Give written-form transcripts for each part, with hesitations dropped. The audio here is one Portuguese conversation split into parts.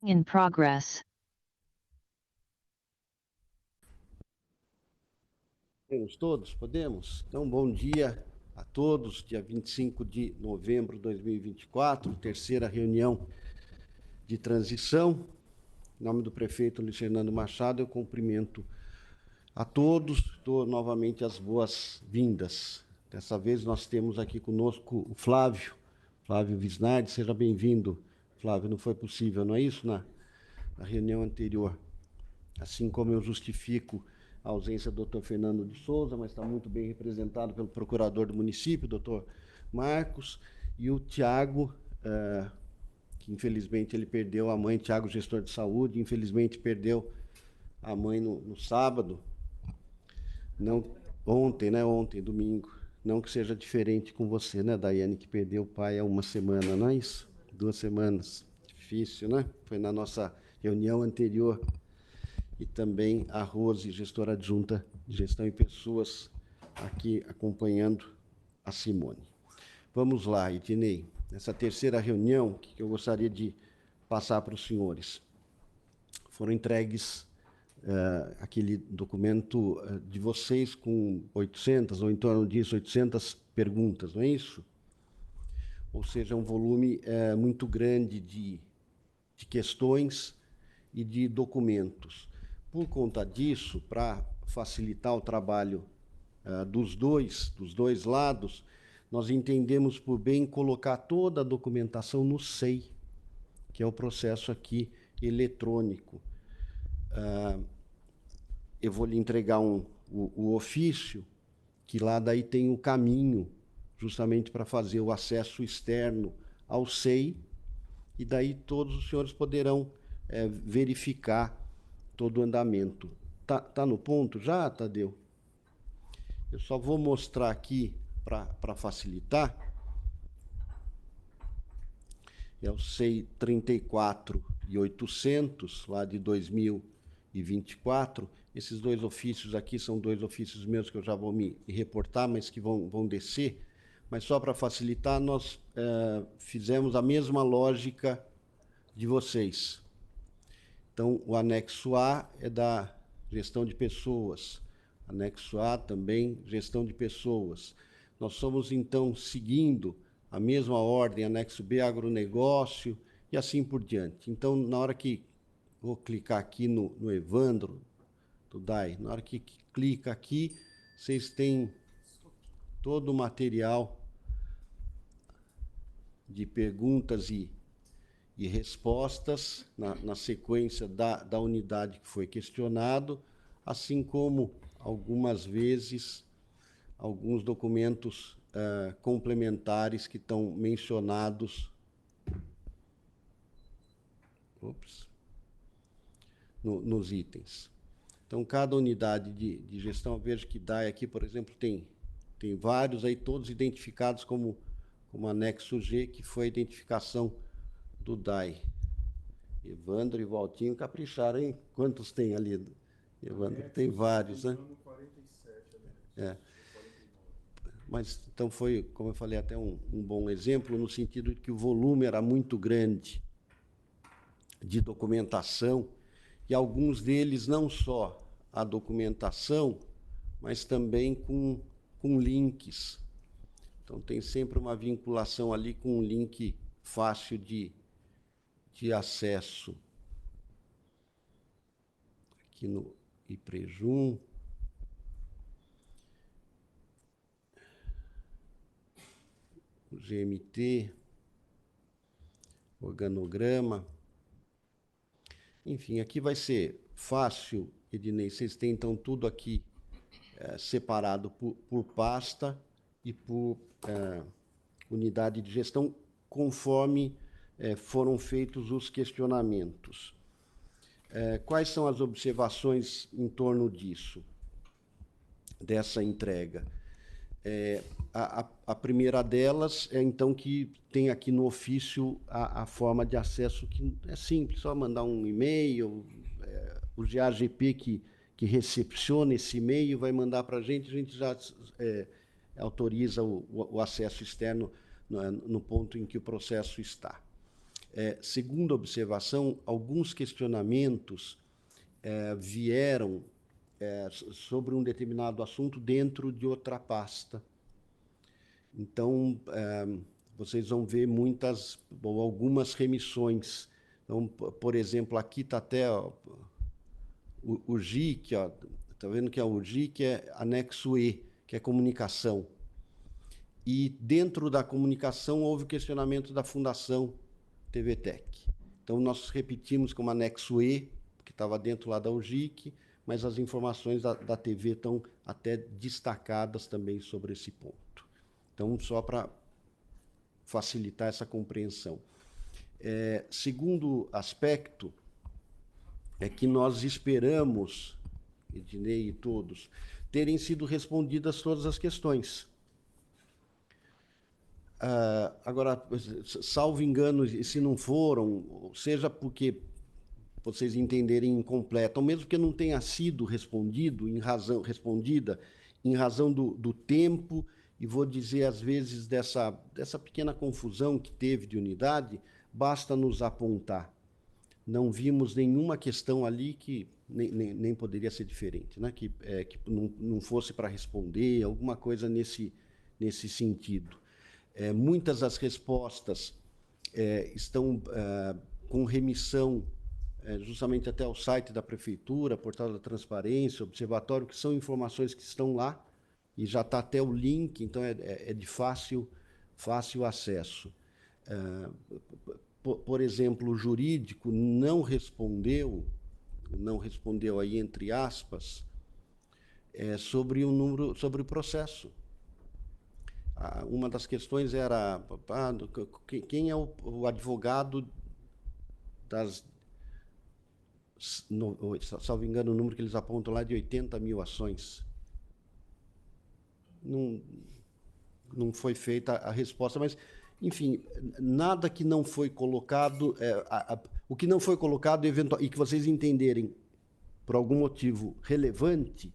In progress. Podemos todos? Podemos? Então, bom dia a todos. Dia 25 de novembro de 2024, terceira reunião de transição. Em nome do prefeito Luiz Fernando Machado, eu cumprimento a todos, dou novamente as boas-vindas. Dessa vez nós temos aqui conosco o Flávio Visnardi. Seja bem-vindo, Flávio. Não foi possível, não é isso, na reunião anterior? Assim como eu justifico a ausência do Dr. Fernando de Souza, mas está muito bem representado pelo procurador do município, Dr. Marcos, e o Tiago, que infelizmente ele perdeu a mãe, Tiago, gestor de saúde, infelizmente perdeu a mãe no sábado, não, ontem, né, ontem, domingo. Não que seja diferente com você, né, Daiane, que perdeu o pai há uma semana, não é isso? 2 semanas. Difícil, né? Foi na nossa reunião anterior. E também a Rose, gestora adjunta de gestão e pessoas, aqui acompanhando a Simone. Vamos lá, Ednei. Nessa terceira reunião, que eu gostaria de passar para os senhores. Foram entregues aquele documento de vocês com 800, ou em torno disso, 800 perguntas, não é isso? Ou seja, um volume muito grande de questões e de documentos. Por conta disso, para facilitar o trabalho dos dois lados, nós entendemos por bem colocar toda a documentação no SEI, que é o processo aqui eletrônico. Eu vou lhe entregar o ofício, que lá daí tem o caminho, justamente para fazer o acesso externo ao SEI, e daí todos os senhores poderão verificar todo o andamento. Tá no ponto já, Tadeu? Eu só vou mostrar aqui para facilitar. É o SEI 34.800, lá de 2024. Esses dois ofícios aqui são dois ofícios meus que eu já vou me reportar, mas que vão descer. Mas só para facilitar, nós fizemos a mesma lógica de vocês. Então, o anexo A é da gestão de pessoas. Anexo A também, gestão de pessoas. Nós somos, então, seguindo a mesma ordem, anexo B, agronegócio, e assim por diante. Então, na hora que vou clicar aqui no Evandro, do DAI, na hora que clica aqui, vocês têm todo o material de perguntas e respostas na sequência da unidade que foi questionado, assim como, algumas vezes, alguns documentos complementares que estão mencionados nos itens. Então, cada unidade de gestão, eu vejo que DAI aqui, por exemplo, tem vários aí, todos identificados como anexo G, que foi a identificação do DAI. Evandro e Valtinho capricharam, hein? Quantos tem ali? Evandro, tem vários, né? Mas, então, foi, como eu falei, até um bom exemplo, no sentido de que o volume era muito grande de documentação, e alguns deles não só a documentação, mas também com links. Então, tem sempre uma vinculação ali com um link fácil de acesso. Aqui no IPREJUM. O GMT, organograma. Enfim, aqui vai ser fácil, Ednei, vocês têm então tudo aqui separado por pasta e por unidade de gestão, conforme foram feitos os questionamentos. Quais são as observações em torno disso, dessa entrega? A primeira delas é, então, que tem aqui no ofício a forma de acesso, que é simples, só mandar um e-mail, o GAGP que recepciona esse e-mail vai mandar para a gente já autoriza o acesso externo no ponto em que o processo está. Segunda observação, alguns questionamentos vieram sobre um determinado assunto dentro de outra pasta. Então, vocês vão ver algumas remissões. Então, por exemplo, aqui está até o GIC, está vendo que o GIC é anexo E, que é comunicação. E dentro da comunicação houve o questionamento da Fundação TVTech. Então, nós repetimos como anexo E, que estava dentro lá da UGIC, mas as informações da TV estão até destacadas também sobre esse ponto. Então, só para facilitar essa compreensão. Segundo aspecto, é que nós esperamos, Ednei e todos, terem sido respondidas todas as questões. Agora, salvo engano, se não foram, seja porque vocês entenderem incompleto, ou mesmo que não tenha sido respondida em razão do tempo, e vou dizer, às vezes, dessa pequena confusão que teve de unidade, basta nos apontar. Não vimos nenhuma questão ali que nem poderia ser diferente, né? Que não fosse para responder, alguma coisa nesse sentido. Muitas das respostas estão com remissão justamente até ao site da Prefeitura, Portal da Transparência, Observatório, que são informações que estão lá, e já está até o link, então é de fácil acesso. Por exemplo, o jurídico não respondeu aí, entre aspas, sobre o número, sobre o processo. Uma das questões era quem é o advogado das, salvo engano, o número que eles apontam lá é de 80 mil ações. Não foi feita a resposta, mas, enfim, nada que não foi colocado, o que não foi colocado e que vocês entenderem por algum motivo relevante,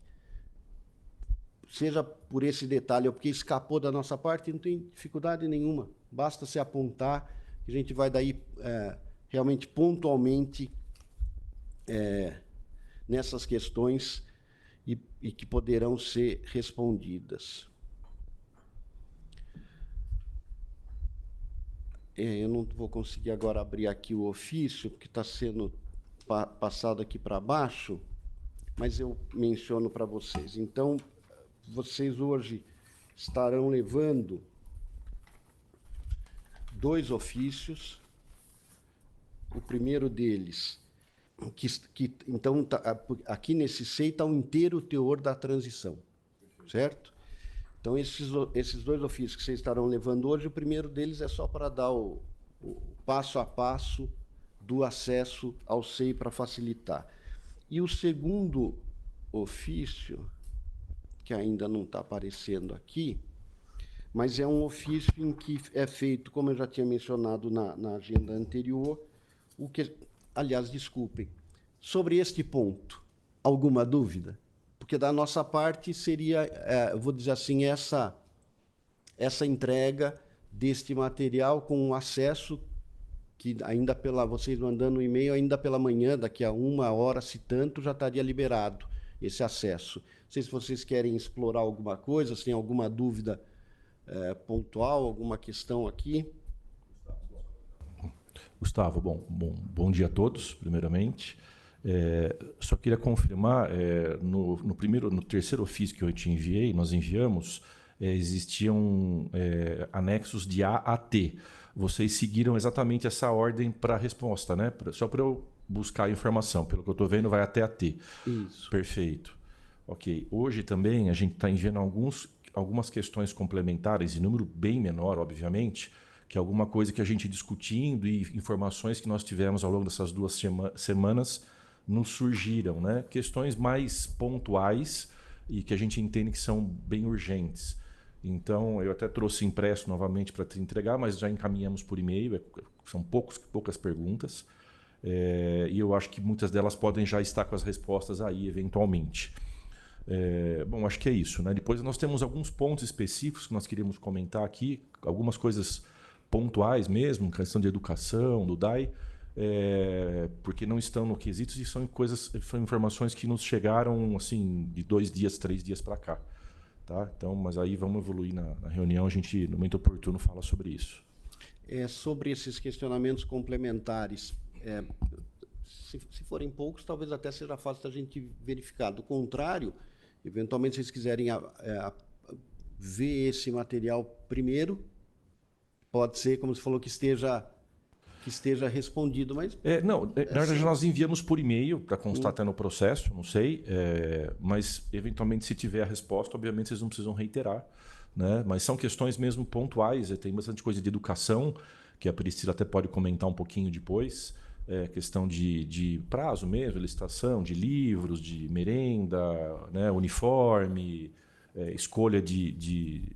seja por esse detalhe ou porque escapou da nossa parte, não tem dificuldade nenhuma. Basta se apontar, que a gente vai daí realmente pontualmente nessas questões e que poderão ser respondidas. Eu não vou conseguir agora abrir aqui o ofício, porque está sendo passado aqui para baixo, mas eu menciono para vocês. Então, vocês hoje estarão levando 2 ofícios. O primeiro deles, então, aqui nesse SEI está o inteiro teor da transição, certo? Então, esses 2 ofícios que vocês estarão levando hoje, o primeiro deles é só para dar o passo a passo do acesso ao SEI para facilitar. E o segundo ofício, que ainda não está aparecendo aqui, mas é um ofício em que é feito, como eu já tinha mencionado na agenda anterior, aliás, desculpem, sobre este ponto, alguma dúvida? Porque da nossa parte seria, vou dizer assim, essa entrega deste material com acesso que ainda vocês mandando um e-mail, ainda pela manhã, daqui a 1 hora, se tanto, já estaria liberado esse acesso. Não sei se vocês querem explorar alguma coisa, se tem alguma dúvida pontual, alguma questão aqui. Gustavo, bom dia a todos, primeiramente. Só queria confirmar, no terceiro ofício que eu te enviei, nós enviamos, existiam anexos de A a T. Vocês seguiram exatamente essa ordem para a resposta, né? Só para eu buscar a informação. Pelo que eu estou vendo, vai até a T. Isso. Perfeito. Ok. Hoje também a gente está enviando algumas questões complementares, em número bem menor, obviamente, que é alguma coisa que a gente discutindo e informações que nós tivemos ao longo dessas 2 semanas nos surgiram, né? Questões mais pontuais e que a gente entende que são bem urgentes. Então, eu até trouxe impresso novamente para te entregar, mas já encaminhamos por e-mail, são poucas perguntas, e eu acho que muitas delas podem já estar com as respostas aí, eventualmente. Bom, acho que é isso, né? Depois nós temos alguns pontos específicos que nós queríamos comentar aqui, algumas coisas pontuais mesmo, questão de educação, do DAI, porque não estão no quesitos e são informações que nos chegaram assim de 2 dias, 3 dias para cá. Tá? Então, mas aí vamos evoluir na reunião, a gente, no momento oportuno, fala sobre isso. Sobre esses questionamentos complementares, se forem poucos, talvez até seja fácil da gente verificar. Do contrário, eventualmente, se vocês quiserem ver esse material primeiro, pode ser, como você falou, que esteja respondido, mas... na verdade, nós enviamos por e-mail para constar até no processo, não sei, mas, eventualmente, se tiver a resposta, obviamente, vocês não precisam reiterar, né? Mas são questões mesmo pontuais, tem bastante coisa de educação, que a Priscila até pode comentar um pouquinho depois, questão de prazo mesmo, licitação, de livros, de merenda, né? Uniforme, escolha de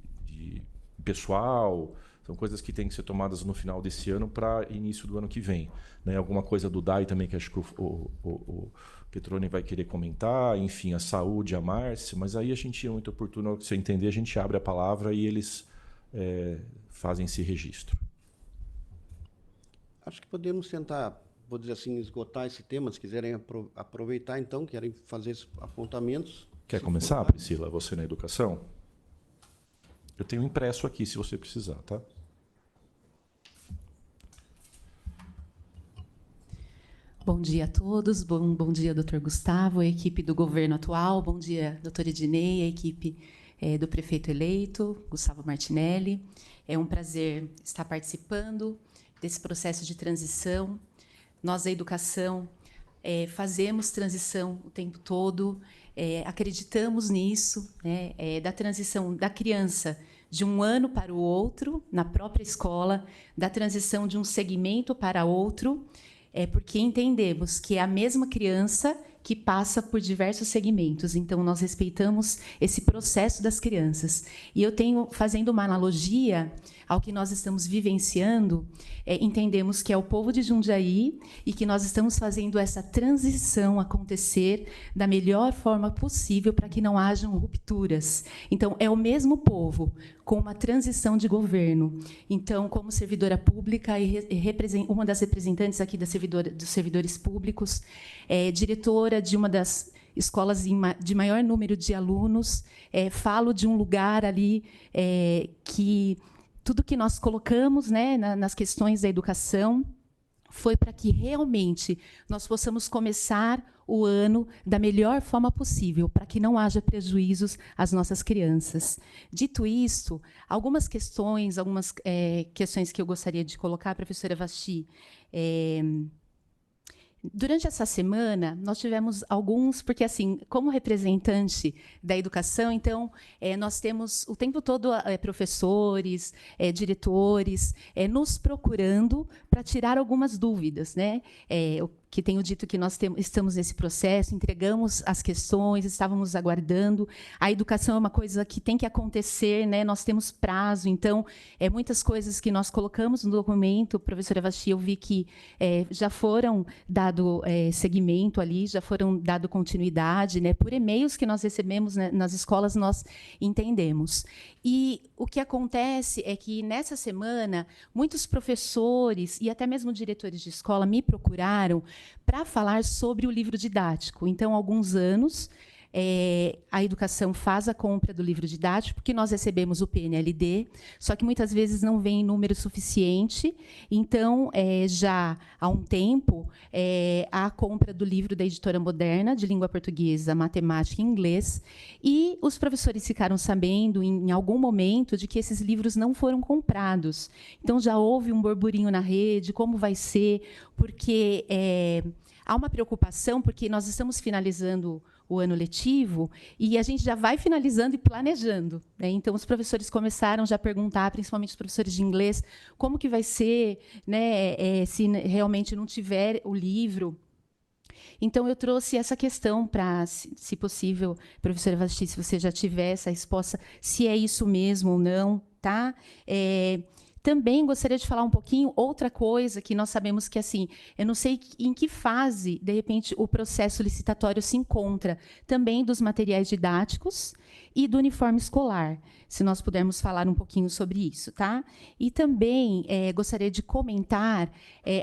pessoal... São coisas que têm que ser tomadas no final desse ano para início do ano que vem. Né? Alguma coisa do DAI também que acho que o Petroni vai querer comentar. Enfim, a saúde, a Márcia. Mas aí a gente é muito oportuno, se você entender, a gente abre a palavra e eles fazem esse registro. Acho que podemos tentar, vou dizer assim, esgotar esse tema. Se quiserem aproveitar, então, querem fazer esses apontamentos. Quer começar, Priscila? Você na educação? Eu tenho impresso aqui, se você precisar, tá? Bom dia a todos, bom dia, doutor Gustavo, a equipe do governo atual, bom dia, doutor Ednei, a equipe do prefeito eleito, Gustavo Martinelli. É um prazer estar participando desse processo de transição. Nós, da educação, fazemos transição o tempo todo, acreditamos nisso, né, da transição da criança de um ano para o outro, na própria escola, da transição de um segmento para outro, porque entendemos que é a mesma criança que passa por diversos segmentos. Então, nós respeitamos esse processo das crianças. E eu tenho, fazendo uma analogia ao que nós estamos vivenciando, entendemos que é o povo de Jundiaí e que nós estamos fazendo essa transição acontecer da melhor forma possível para que não hajam rupturas. Então, é o mesmo povo com uma transição de governo. Então, como servidora pública e uma das representantes aqui dos servidores públicos, diretora de uma das escolas de maior número de alunos, falo de um lugar ali que tudo que nós colocamos, né, nas questões da educação foi para que realmente nós possamos começar o ano da melhor forma possível, para que não haja prejuízos às nossas crianças. Dito isto, algumas questões que eu gostaria de colocar, professora Vasti. Durante essa semana, nós tivemos alguns, porque, assim, como representante da educação, então, nós temos o tempo todo professores, diretores, nos procurando para tirar algumas dúvidas, né? Que tenho dito que nós estamos nesse processo, entregamos as questões, estávamos aguardando. A educação é uma coisa que tem que acontecer, né? Nós temos prazo, então, muitas coisas que nós colocamos no documento, professora Vasti, eu vi que já foram dado seguimento ali, já foram dado continuidade, né? Por e-mails que nós recebemos, né, nas escolas, nós entendemos. E o que acontece é que, nessa semana, muitos professores e até mesmo diretores de escola me procuraram para falar sobre o livro didático. Então, há alguns anos, a educação faz a compra do livro didático, porque nós recebemos o PNLD, só que muitas vezes não vem em número suficiente. Então, já há um tempo, há a compra do livro da Editora Moderna, de língua portuguesa, matemática e inglês, e os professores ficaram sabendo, em algum momento, de que esses livros não foram comprados. Então, já houve um burburinho na rede, como vai ser, porque há uma preocupação, porque nós estamos finalizando o ano letivo, e a gente já vai finalizando e planejando, né? Então, os professores começaram já a perguntar, principalmente os professores de inglês, como que vai ser, né, se realmente não tiver o livro. Então, eu trouxe essa questão para, se possível, professora Vasti, se você já tiver essa resposta, se é isso mesmo ou não, tá? Também gostaria de falar um pouquinho, outra coisa que nós sabemos que, assim, eu não sei em que fase, de repente, o processo licitatório se encontra, também dos materiais didáticos e do uniforme escolar, se nós pudermos falar um pouquinho sobre isso, tá? E também gostaria de comentar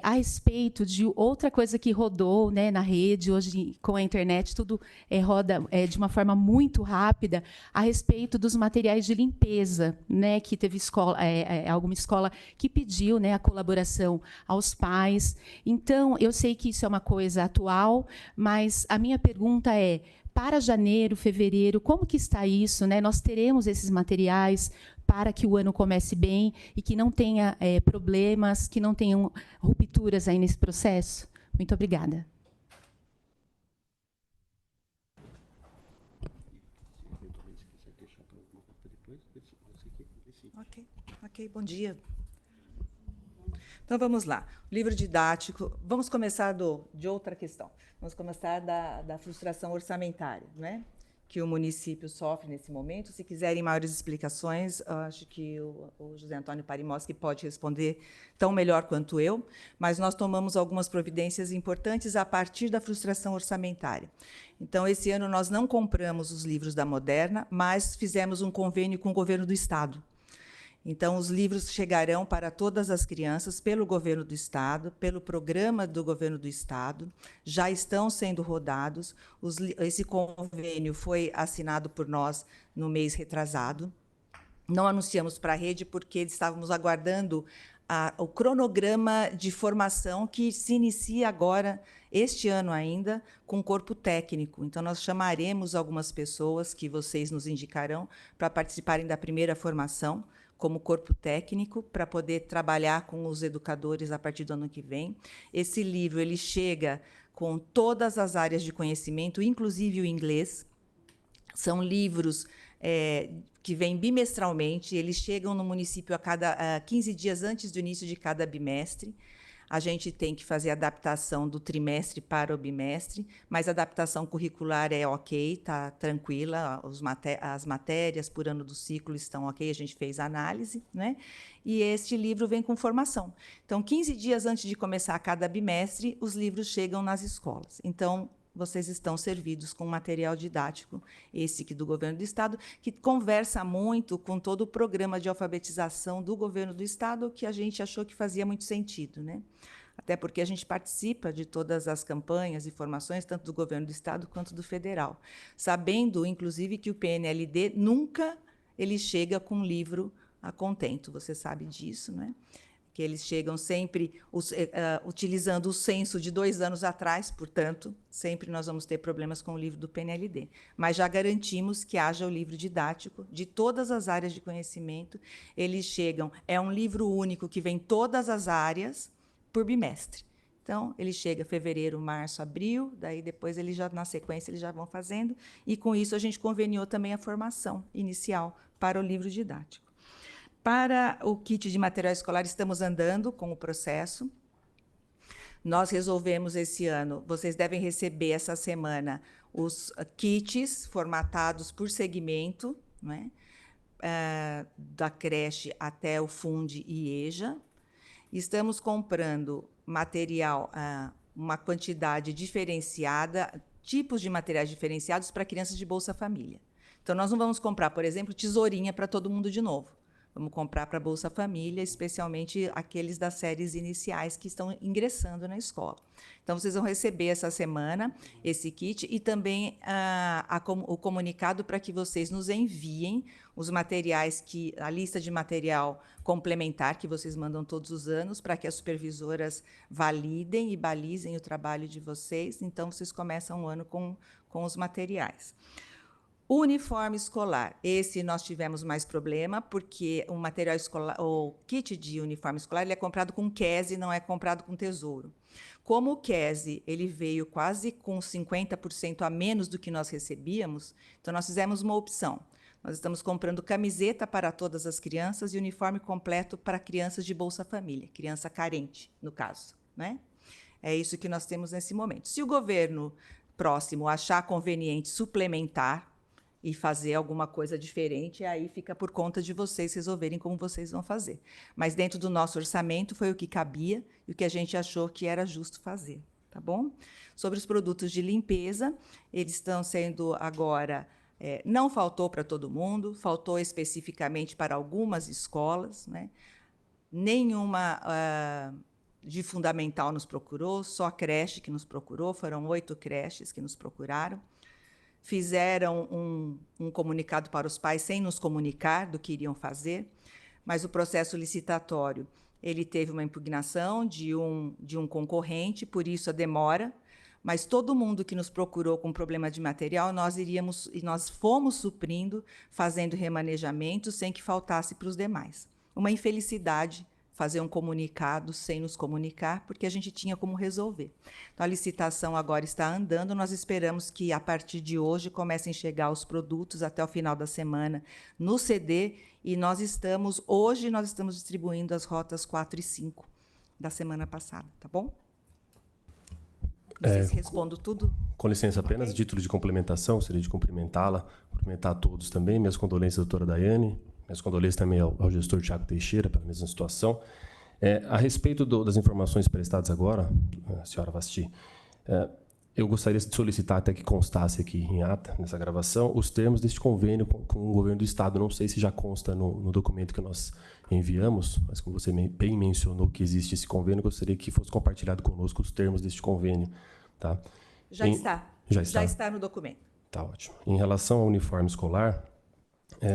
a respeito de outra coisa que rodou, né, na rede, hoje com a internet, tudo roda de uma forma muito rápida, a respeito dos materiais de limpeza, né, que teve alguma escola que pediu, né, a colaboração aos pais. Então, eu sei que isso é uma coisa atual, mas a minha pergunta é, para janeiro, fevereiro, como que está isso, né? Nós teremos esses materiais para que o ano comece bem e que não tenha problemas, que não tenham rupturas aí nesse processo? Muito obrigada. Ok, bom dia. Então, vamos lá. O livro didático, vamos começar de outra questão. Vamos começar da frustração orçamentária, né, que o município sofre nesse momento. Se quiserem maiores explicações, acho que o José Antônio Parimoski pode responder tão melhor quanto eu, mas nós tomamos algumas providências importantes a partir da frustração orçamentária. Então, esse ano, nós não compramos os livros da Moderna, mas fizemos um convênio com o governo do Estado. Então, os livros chegarão para todas as crianças pelo governo do Estado, pelo programa do governo do Estado, já estão sendo rodados. Esse convênio foi assinado por nós no mês retrasado. Não anunciamos para a rede porque estávamos aguardando o cronograma de formação que se inicia agora, este ano ainda, com o corpo técnico. Então, nós chamaremos algumas pessoas que vocês nos indicarão para participarem da primeira formação, como corpo técnico, para poder trabalhar com os educadores a partir do ano que vem. Esse livro ele chega com todas as áreas de conhecimento, inclusive o inglês. São livros que vêm bimestralmente, eles chegam no município a cada 15 dias antes do início de cada bimestre. A gente tem que fazer a adaptação do trimestre para o bimestre, mas a adaptação curricular é ok, está tranquila, as matérias por ano do ciclo estão ok, a gente fez a análise, né? E este livro vem com formação. Então, 15 dias antes de começar cada bimestre, os livros chegam nas escolas. Então, vocês estão servidos com material didático, esse aqui do governo do Estado, que conversa muito com todo o programa de alfabetização do governo do Estado, que a gente achou que fazia muito sentido, né? Até porque a gente participa de todas as campanhas e formações, tanto do governo do Estado quanto do federal, sabendo, inclusive, que o PNLD nunca ele chega com um livro a contento. Você sabe disso, né? Que eles chegam sempre utilizando o censo de 2 anos atrás, portanto, sempre nós vamos ter problemas com o livro do PNLD. Mas já garantimos que haja o livro didático de todas as áreas de conhecimento. Eles chegam, é um livro único que vem todas as áreas por bimestre. Então, ele chega fevereiro, março, abril, daí depois, eles já, na sequência, eles já vão fazendo, e com isso a gente conveniou também a formação inicial para o livro didático. Para o kit de material escolar, estamos andando com o processo. Nós resolvemos esse ano, vocês devem receber essa semana os kits formatados por segmento, né? Da creche até o Funde e EJA. Estamos comprando material, uma quantidade diferenciada, tipos de materiais diferenciados para crianças de Bolsa Família. Então, nós não vamos comprar, por exemplo, tesourinha para todo mundo de novo. Vamos comprar para a Bolsa Família, especialmente aqueles das séries iniciais que estão ingressando na escola. Então, vocês vão receber essa semana esse kit e também o comunicado para que vocês nos enviem os materiais, a lista de material complementar que vocês mandam todos os anos, para que as supervisoras validem e balizem o trabalho de vocês. Então, vocês começam o ano com os materiais. O uniforme escolar, esse nós tivemos mais problema, porque o material escolar, o kit de uniforme escolar, ele é comprado com QESE, não é comprado com tesouro. Como o QESE ele veio quase com 50% a menos do que nós recebíamos, então nós fizemos uma opção. Nós estamos comprando camiseta para todas as crianças e uniforme completo para crianças de Bolsa Família, criança carente, no caso, né? É isso que nós temos nesse momento. Se o governo próximo achar conveniente suplementar e fazer alguma coisa diferente, aí fica por conta de vocês resolverem como vocês vão fazer. Mas dentro do nosso orçamento foi o que cabia e o que a gente achou que era justo fazer, tá bom? Sobre os produtos de limpeza, eles estão sendo agora Não faltou para todo mundo, faltou especificamente para algumas escolas, né? Nenhuma de fundamental nos procurou, só a creche que nos procurou, foram 8 creches que nos procuraram. Fizeram um comunicado para os pais sem nos comunicar do que iriam fazer, mas o processo licitatório ele teve uma impugnação de um concorrente, por isso a demora, mas todo mundo que nos procurou com problema de material, nós fomos suprindo, fazendo remanejamento sem que faltasse para os demais. Uma infelicidade fazer um comunicado sem nos comunicar, porque a gente tinha como resolver. Então, a licitação agora está andando, nós esperamos que, a partir de hoje, comecem a chegar os produtos até o final da semana no CD, e hoje nós estamos distribuindo as rotas 4 e 5 da semana passada, tá bom? Não sei se respondo tudo. Com licença, apenas título de complementação, seria de cumprimentá-la, cumprimentar a todos também, minhas condolências, doutora Daiane, minhas condolências também ao gestor Tiago Teixeira, pela mesma situação. A respeito das informações prestadas agora, senhora Vasti, eu gostaria de solicitar até que constasse aqui em ata, nessa gravação, os termos deste convênio com o governo do Estado. Não sei se já consta no documento que nós enviamos, mas como você bem mencionou que existe esse convênio, eu gostaria que fosse compartilhado conosco os termos deste convênio. Tá? Já está. Já está no documento. Tá ótimo. Em relação ao uniforme escolar,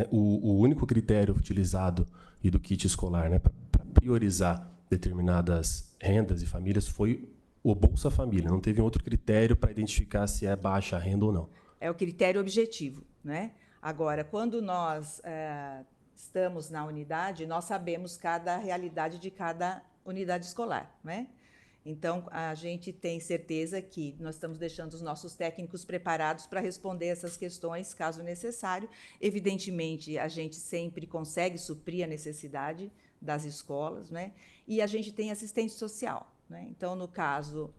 o único critério utilizado e do kit escolar, né, para priorizar determinadas rendas e famílias foi o Bolsa Família. Não teve outro critério para identificar se é baixa renda ou não. É o critério objetivo, né? Agora, quando nós estamos na unidade, nós sabemos cada realidade de cada unidade escolar, né? Então, a gente tem certeza que nós estamos deixando os nossos técnicos preparados para responder essas questões, caso necessário. Evidentemente, a gente sempre consegue suprir a necessidade das escolas, né? E a gente tem assistente social, né? Então, no caso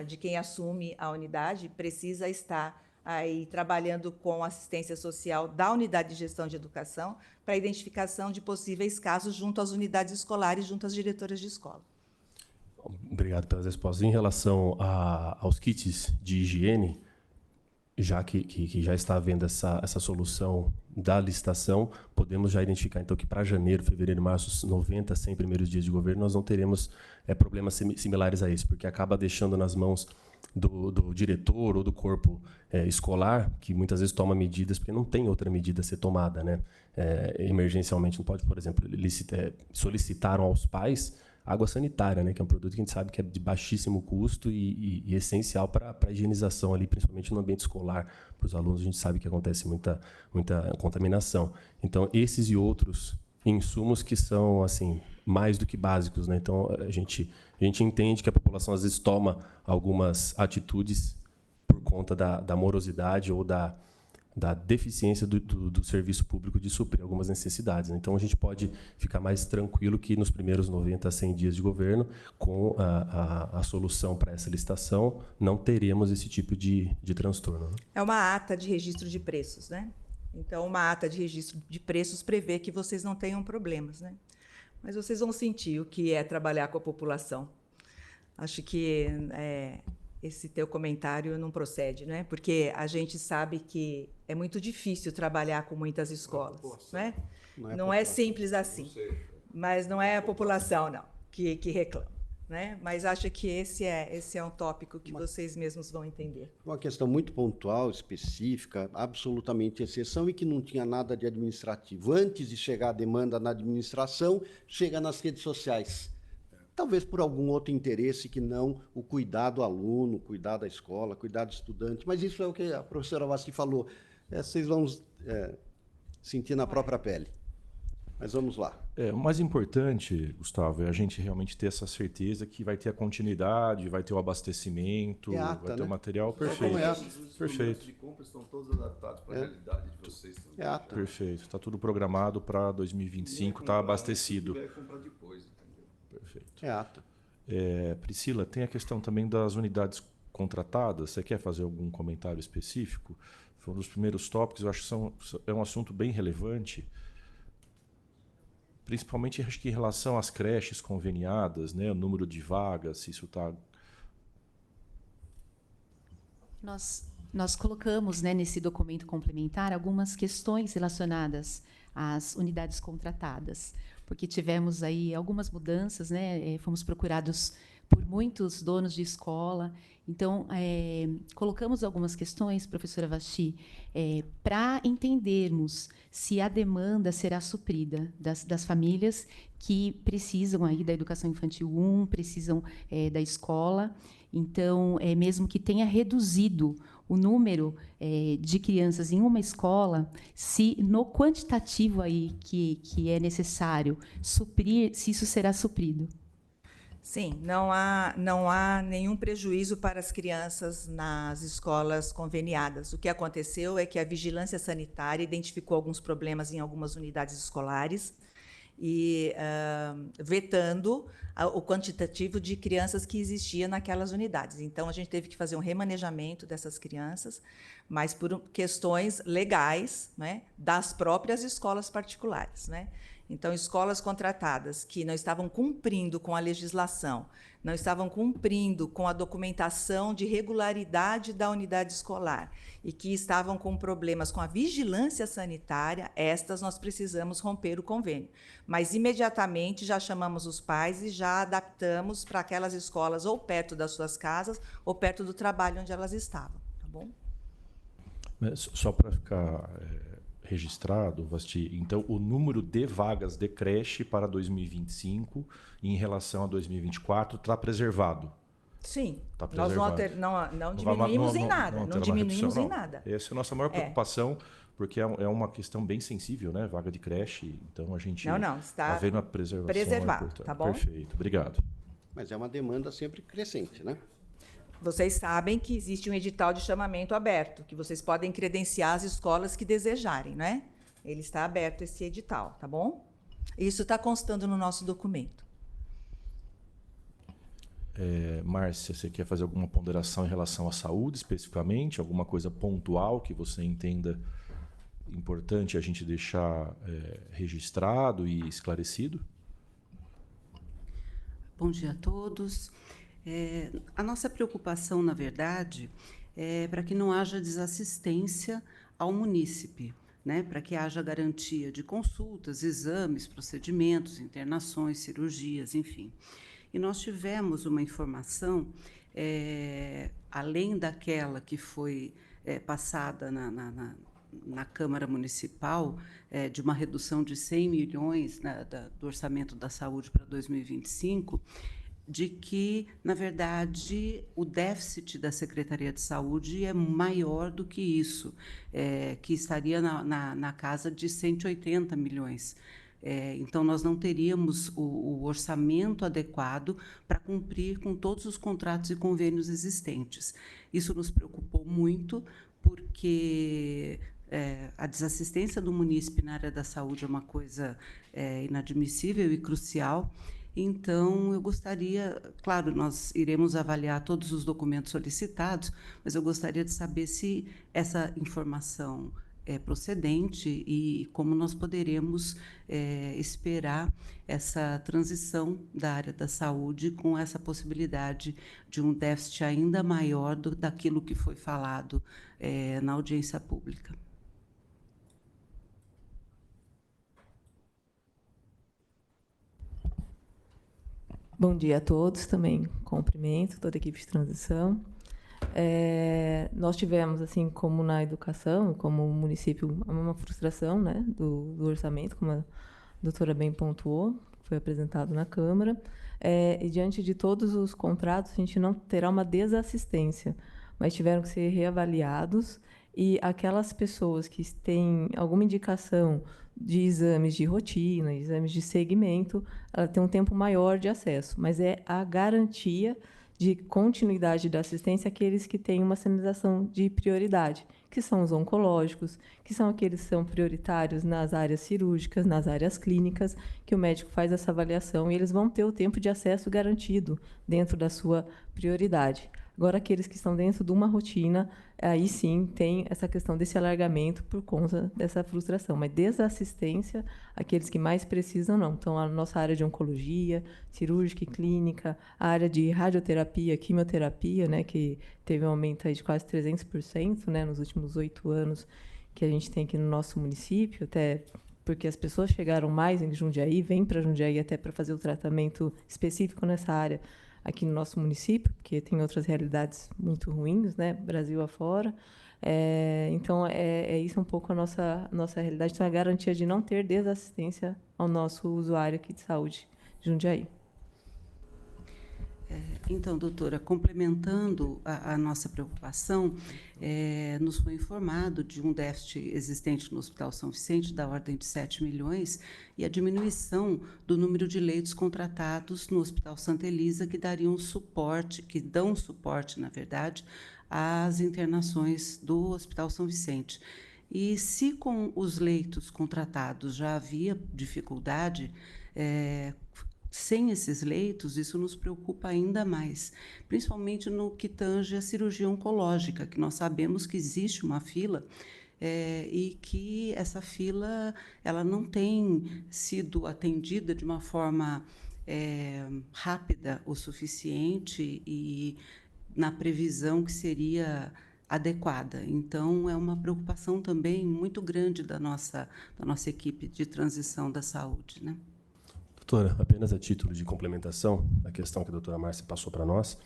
de quem assume a unidade, precisa estar aí trabalhando com assistência social da unidade de gestão de educação para a identificação de possíveis casos junto às unidades escolares, junto às diretoras de escola. Obrigado pelas respostas. Em relação aos kits de higiene, já que já está havendo essa solução da licitação, podemos já identificar, então, que para janeiro, fevereiro e março, 90, 100 primeiros dias de governo, nós não teremos problemas similares a esse, porque acaba deixando nas mãos do diretor ou do corpo escolar, que muitas vezes toma medidas, porque não tem outra medida a ser tomada, né? Emergencialmente, não pode, por exemplo, solicitaram aos pais água sanitária, né, que é um produto que a gente sabe que é de baixíssimo custo e essencial para a higienização ali, principalmente no ambiente escolar. Para os alunos, a gente sabe que acontece muita contaminação. Então, esses e outros insumos que são assim mais do que básicos, né? Então, a gente entende que a população às vezes toma algumas atitudes por conta da morosidade ou da deficiência do serviço público de suprir algumas necessidades, né? Então, a gente pode ficar mais tranquilo que nos primeiros 90 a 100 dias de governo, com a solução para essa licitação, não teremos esse tipo de transtorno, né? É uma ata de registro de preços, né? Então, uma ata de registro de preços prevê que vocês não tenham problemas, né? Mas vocês vão sentir o que é trabalhar com a população. Acho que esse teu comentário não procede, né? Porque a gente sabe que é muito difícil trabalhar com muitas escolas, né? Não é simples assim. Mas não é a população, não, que reclama, né? Mas acho que esse é um tópico que vocês mesmos vão entender. Uma questão muito pontual, específica, absolutamente exceção e que não tinha nada de administrativo. Antes de chegar a demanda na administração, chega nas redes sociais. Talvez por algum outro interesse que não o cuidar do aluno, cuidar da escola, cuidar do estudante. Mas isso é o que a professora Vasti falou. Vocês vão sentir na própria pele. Mas vamos lá. O mais importante, Gustavo, é a gente realmente ter essa certeza que vai ter a continuidade, vai ter o abastecimento, vai ter o material perfeito. Os instrumentos de compra estão todos adaptados para a realidade de vocês também. Perfeito. Está tudo programado para 2025, está abastecido. Se tiver, comprar depois, entendeu? Perfeito. Priscila, tem a questão também das unidades contratadas. Você quer fazer algum comentário específico? Foi um dos primeiros tópicos. Eu acho que é um assunto bem relevante, principalmente acho que em relação às creches conveniadas, né? O número de vagas, se isso está... Nós colocamos, né, nesse documento complementar algumas questões relacionadas às unidades contratadas, porque tivemos aí algumas mudanças, né, fomos procurados por muitos donos de escola. Então, colocamos algumas questões, professora Vasti, para entendermos se a demanda será suprida das famílias que precisam aí da educação infantil 1, precisam da escola. Então, mesmo que tenha reduzido o número de crianças em uma escola, se no quantitativo aí que é necessário suprir, se isso será suprido. Sim, não há nenhum prejuízo para as crianças nas escolas conveniadas. O que aconteceu é que a vigilância sanitária identificou alguns problemas em algumas unidades escolares e vetando o quantitativo de crianças que existia naquelas unidades. Então, a gente teve que fazer um remanejamento dessas crianças, mas por questões legais, né, das próprias escolas particulares, né? Então, escolas contratadas que não estavam cumprindo com a legislação, não estavam cumprindo com a documentação de regularidade da unidade escolar e que estavam com problemas com a vigilância sanitária, estas nós precisamos romper o convênio. Mas, imediatamente, já chamamos os pais e já adaptamos para aquelas escolas ou perto das suas casas ou perto do trabalho onde elas estavam. Tá bom? Só para ficar registrado, Vasti, então o número de vagas de creche para 2025 em relação a 2024 está preservado? Sim. Tá Nós não diminuímos em nada. Não diminuímos em nada. Essa é a nossa maior preocupação, porque é uma questão bem sensível, né? Vaga de creche. Então a gente está vendo a preservação. Preservado, tá bom? Perfeito, obrigado. Mas é uma demanda sempre crescente, né? Vocês sabem que existe um edital de chamamento aberto, que vocês podem credenciar as escolas que desejarem, né? Ele está aberto, esse edital, tá bom? Isso está constando no nosso documento. Márcia, você quer fazer alguma ponderação em relação à saúde, especificamente? Alguma coisa pontual que você entenda importante a gente deixar registrado e esclarecido? Bom dia a todos. A nossa preocupação, na verdade, é para que não haja desassistência ao munícipe, né? Para que haja garantia de consultas, exames, procedimentos, internações, cirurgias, enfim. E nós tivemos uma informação, além daquela que foi passada na Câmara Municipal, de uma redução de 100 milhões do orçamento da saúde para 2025, de que, na verdade, o déficit da Secretaria de Saúde é maior do que isso, que estaria na casa de 180 milhões. Então, nós não teríamos o orçamento adequado para cumprir com todos os contratos e convênios existentes. Isso nos preocupou muito, porque a desassistência do munícipe na área da saúde é uma coisa inadmissível e crucial. Então, eu gostaria, claro, nós iremos avaliar todos os documentos solicitados, mas eu gostaria de saber se essa informação é procedente e como nós poderemos esperar essa transição da área da saúde com essa possibilidade de um déficit ainda maior daquilo que foi falado na audiência pública. Bom dia a todos, também cumprimento toda a equipe de transição. Nós tivemos, assim como na educação, como o município, uma frustração, né, do orçamento, como a doutora bem pontuou, foi apresentado na Câmara. E diante de todos os contratos, a gente não terá uma desassistência, mas tiveram que ser reavaliados, e aquelas pessoas que têm alguma indicação de exames de rotina, exames de segmento, ela tem um tempo maior de acesso, mas é a garantia de continuidade da assistência àqueles que têm uma sinalização de prioridade, que são os oncológicos, que são aqueles que são prioritários nas áreas cirúrgicas, nas áreas clínicas, que o médico faz essa avaliação e eles vão ter o tempo de acesso garantido dentro da sua prioridade. Agora, aqueles que estão dentro de uma rotina, aí sim tem essa questão desse alargamento por conta dessa frustração. Mas desde a assistência, aqueles que mais precisam, não. Então, a nossa área de oncologia, cirúrgica e clínica, a área de radioterapia, quimioterapia, né, que teve um aumento aí de quase 300%, né, nos últimos 8 anos que a gente tem aqui no nosso município, até porque as pessoas chegaram mais em Jundiaí, vêm para Jundiaí até para fazer o tratamento específico nessa área, aqui no nosso município, porque tem outras realidades muito ruins, né, Brasil afora. Então, é isso um pouco a nossa realidade. Então, é a garantia de não ter desassistência ao nosso usuário aqui de saúde de Jundiaí. Então, doutora, complementando a nossa preocupação, nos foi informado de um déficit existente no Hospital São Vicente, da ordem de 7 milhões, e a diminuição do número de leitos contratados no Hospital Santa Elisa, que dão suporte, na verdade, às internações do Hospital São Vicente. E se com os leitos contratados já havia dificuldade, sem esses leitos, isso nos preocupa ainda mais, principalmente no que tange a cirurgia oncológica, que nós sabemos que existe uma fila e que essa fila ela não tem sido atendida de uma forma rápida o suficiente e na previsão que seria adequada. Então, é uma preocupação também muito grande da nossa equipe de transição da saúde, né? Doutora, apenas a título de complementação, a questão que a doutora Márcia passou para nós,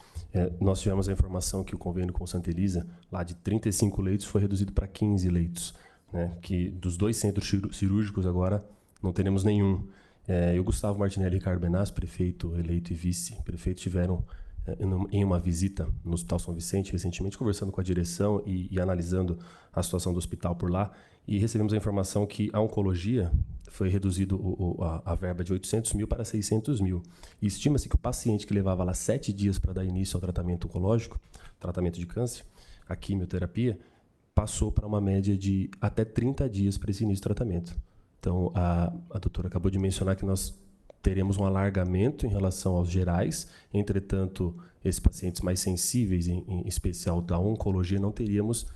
nós tivemos a informação que o convênio com Santa Elisa, lá de 35 leitos, foi reduzido para 15 leitos, né, que dos 2 centros cirúrgicos agora não teremos nenhum. E o Gustavo Martinelli e Ricardo Benassi, prefeito eleito e vice-prefeito, tiveram em uma visita no Hospital São Vicente, recentemente, conversando com a direção e analisando a situação do hospital por lá, e recebemos a informação que a oncologia foi reduzido a verba de 800 mil para 600 mil. E estima-se que o paciente que levava lá 7 dias para dar início ao tratamento oncológico, tratamento de câncer, a quimioterapia, passou para uma média de até 30 dias para esse início do tratamento. Então, a doutora acabou de mencionar que nós teremos um alargamento em relação aos gerais, entretanto, esses pacientes mais sensíveis, em especial da oncologia, não teríamos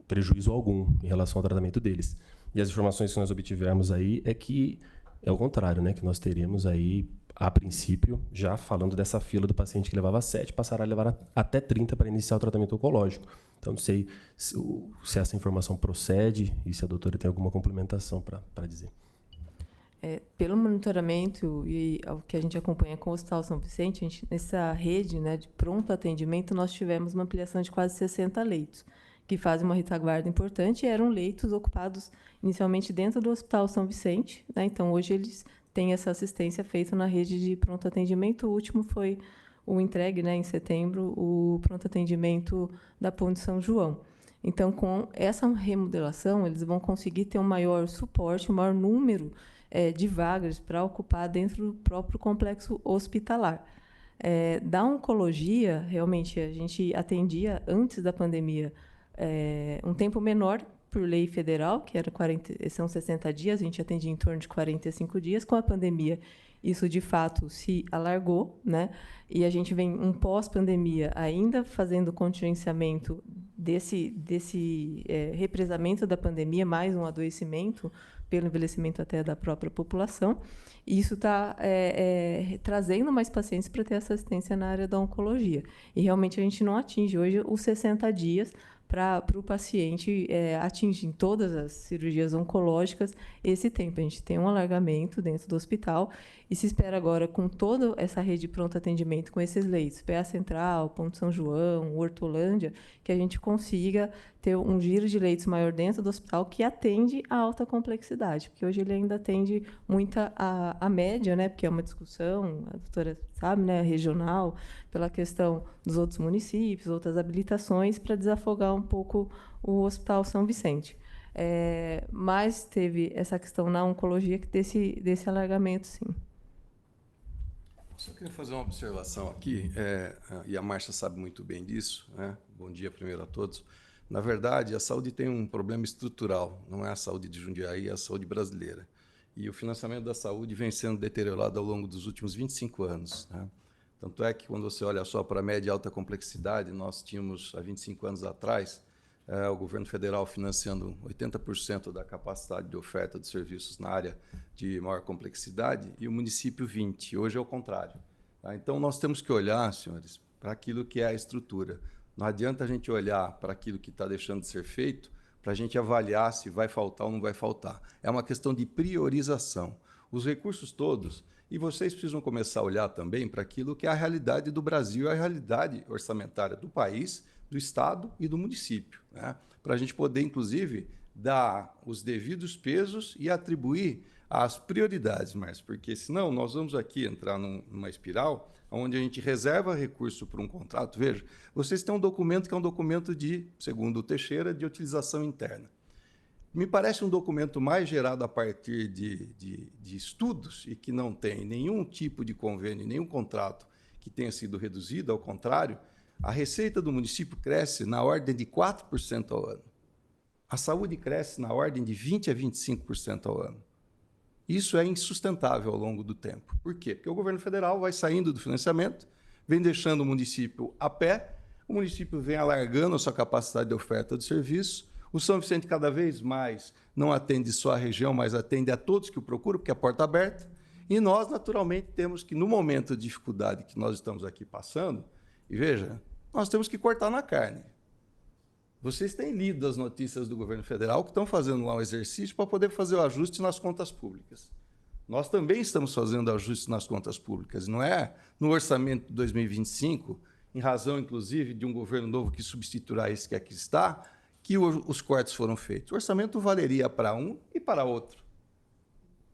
prejuízo algum em relação ao tratamento deles. E as informações que nós obtivemos aí é que é o contrário, né? Que nós teremos aí, a princípio, já falando dessa fila do paciente que levava 7, passará a levar até 30 para iniciar o tratamento oncológico. Então, não sei se essa informação procede e se a doutora tem alguma complementação para dizer. Pelo monitoramento e ao que a gente acompanha com o Hospital São Vicente, nessa rede, né, de pronto atendimento, nós tivemos uma ampliação de quase 60 leitos, que fazem uma retaguarda importante, e eram leitos ocupados inicialmente dentro do Hospital São Vicente, né? Então, hoje eles têm essa assistência feita na rede de pronto atendimento. O último foi o entregue, né, em setembro, o pronto atendimento da Ponte São João. Então, com essa remodelação, eles vão conseguir ter um maior suporte, um maior número de vagas para ocupar dentro do próprio complexo hospitalar. Da oncologia, realmente, a gente atendia, antes da pandemia, um tempo menor por lei federal, que são 60 dias, a gente atendia em torno de 45 dias. Com a pandemia, isso, de fato, se alargou, né? E a gente vem um pós-pandemia ainda fazendo contingenciamento desse represamento da pandemia, mais um adoecimento pelo envelhecimento até da própria população. E isso está trazendo mais pacientes para ter essa assistência na área da oncologia. E, realmente, a gente não atinge hoje os 60 dias para o paciente atingir em todas as cirurgias oncológicas esse tempo. A gente tem um alargamento dentro do hospital e se espera agora, com toda essa rede de pronto atendimento, com esses leitos, PA Central, Ponte São João, Hortolândia, que a gente consiga ter um giro de leitos maior dentro do hospital que atende a alta complexidade, porque hoje ele ainda atende muita a média, né, porque é uma discussão, a doutora sabe, né, regional, pela questão dos outros municípios, outras habilitações, para desafogar um pouco o Hospital São Vicente. Mas teve essa questão na oncologia desse alargamento, sim. Só queria fazer uma observação aqui, e a Márcia sabe muito bem disso, né? Bom dia primeiro a todos. Na verdade, a saúde tem um problema estrutural, não é a saúde de Jundiaí, é a saúde brasileira. E o financiamento da saúde vem sendo deteriorado ao longo dos últimos 25 anos, né? Tanto é que, quando você olha só para a média e alta complexidade, nós tínhamos, há 25 anos atrás, o governo federal financiando 80% da capacidade de oferta de serviços na área de maior complexidade e o município 20%. Hoje é o contrário. Tá? Então, nós temos que olhar, senhores, para aquilo que é a estrutura. Não adianta a gente olhar para aquilo que está deixando de ser feito para a gente avaliar se vai faltar ou não vai faltar. É uma questão de priorização. Os recursos todos, e vocês precisam começar a olhar também para aquilo que é a realidade do Brasil, a realidade orçamentária do país, do Estado e do município, né? Para a gente poder, inclusive, dar os devidos pesos e atribuir as prioridades, Márcio, porque senão nós vamos aqui entrar numa espiral onde a gente reserva recurso para um contrato. Veja, vocês têm um documento que é um documento de, segundo o Teixeira, de utilização interna. Me parece um documento mais gerado a partir de estudos e que não tem nenhum tipo de convênio, nenhum contrato que tenha sido reduzido, ao contrário, a receita do município cresce na ordem de 4% ao ano. A saúde cresce na ordem de 20% a 25% ao ano. Isso é insustentável ao longo do tempo. Por quê? Porque o governo federal vai saindo do financiamento, vem deixando o município a pé, o município vem alargando a sua capacidade de oferta de serviço, o São Vicente cada vez mais não atende só a região, mas atende a todos que o procuram, porque é a porta aberta, e nós, naturalmente, temos que, no momento de dificuldade que nós estamos aqui passando, e veja, nós temos que cortar na carne. Vocês têm lido as notícias do governo federal que estão fazendo lá um exercício para poder fazer o ajuste nas contas públicas. Nós também estamos fazendo ajuste nas contas públicas. Não é no orçamento de 2025, em razão, inclusive, de um governo novo que substituirá esse que aqui está, que os cortes foram feitos. O orçamento valeria para um e para outro.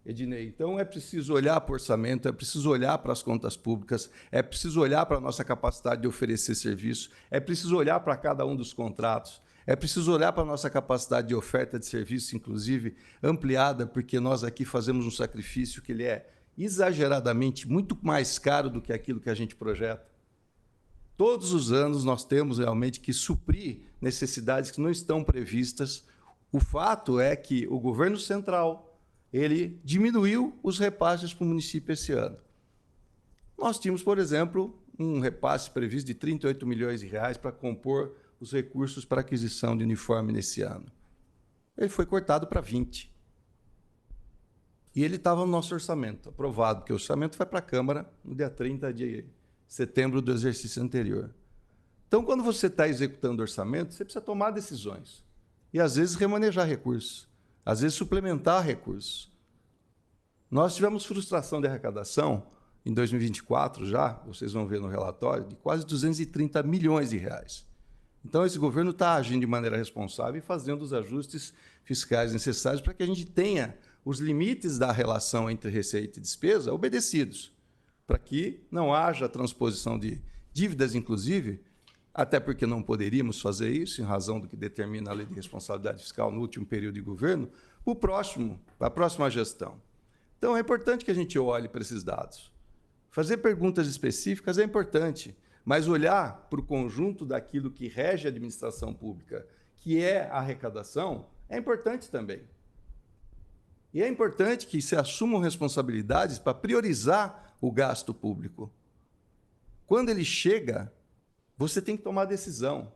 Ednei, então é preciso olhar para o orçamento, é preciso olhar para as contas públicas, é preciso olhar para a nossa capacidade de oferecer serviço, é preciso olhar para cada um dos contratos, é preciso olhar para a nossa capacidade de oferta de serviço, inclusive ampliada, porque nós aqui fazemos um sacrifício que ele é exageradamente muito mais caro do que aquilo que a gente projeta. Todos os anos nós temos realmente que suprir necessidades que não estão previstas. O fato é que o governo central ele diminuiu os repasses para o município esse ano. Nós tínhamos, por exemplo, um repasse previsto de 38 milhões de reais para compor os recursos para aquisição de uniforme nesse ano. Ele foi cortado para 20. E ele estava no nosso orçamento, aprovado, porque o orçamento vai para a Câmara no dia 30 de setembro do exercício anterior. Então, quando você está executando o orçamento, você precisa tomar decisões. E, às vezes, remanejar recursos. Às vezes, suplementar recursos. Nós tivemos frustração de arrecadação em 2024 já, vocês vão ver no relatório, de quase 230 milhões de reais. Então, esse governo está agindo de maneira responsável e fazendo os ajustes fiscais necessários para que a gente tenha os limites da relação entre receita e despesa obedecidos, para que não haja transposição de dívidas, inclusive, até porque não poderíamos fazer isso, em razão do que determina a Lei de Responsabilidade Fiscal no último período de governo, para a próxima gestão. Então, é importante que a gente olhe para esses dados. Fazer perguntas específicas é importante, mas olhar para o conjunto daquilo que rege a administração pública, que é a arrecadação, é importante também. E é importante que se assumam responsabilidades para priorizar o gasto público. Quando ele chega, você tem que tomar decisão.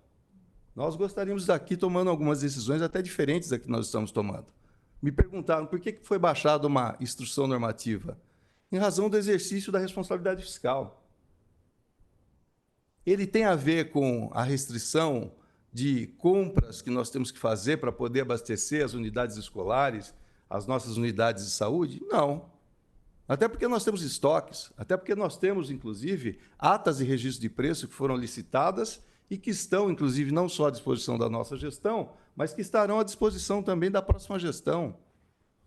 Nós gostaríamos daqui tomando algumas decisões até diferentes da que nós estamos tomando. Me perguntaram por que foi baixada uma instrução normativa. Em razão do exercício da responsabilidade fiscal. Ele tem a ver com a restrição de compras que nós temos que fazer para poder abastecer as unidades escolares, as nossas unidades de saúde? Não. Até porque nós temos estoques, até porque nós temos, inclusive, atas de registro de preço que foram licitadas e que estão, inclusive, não só à disposição da nossa gestão, mas que estarão à disposição também da próxima gestão.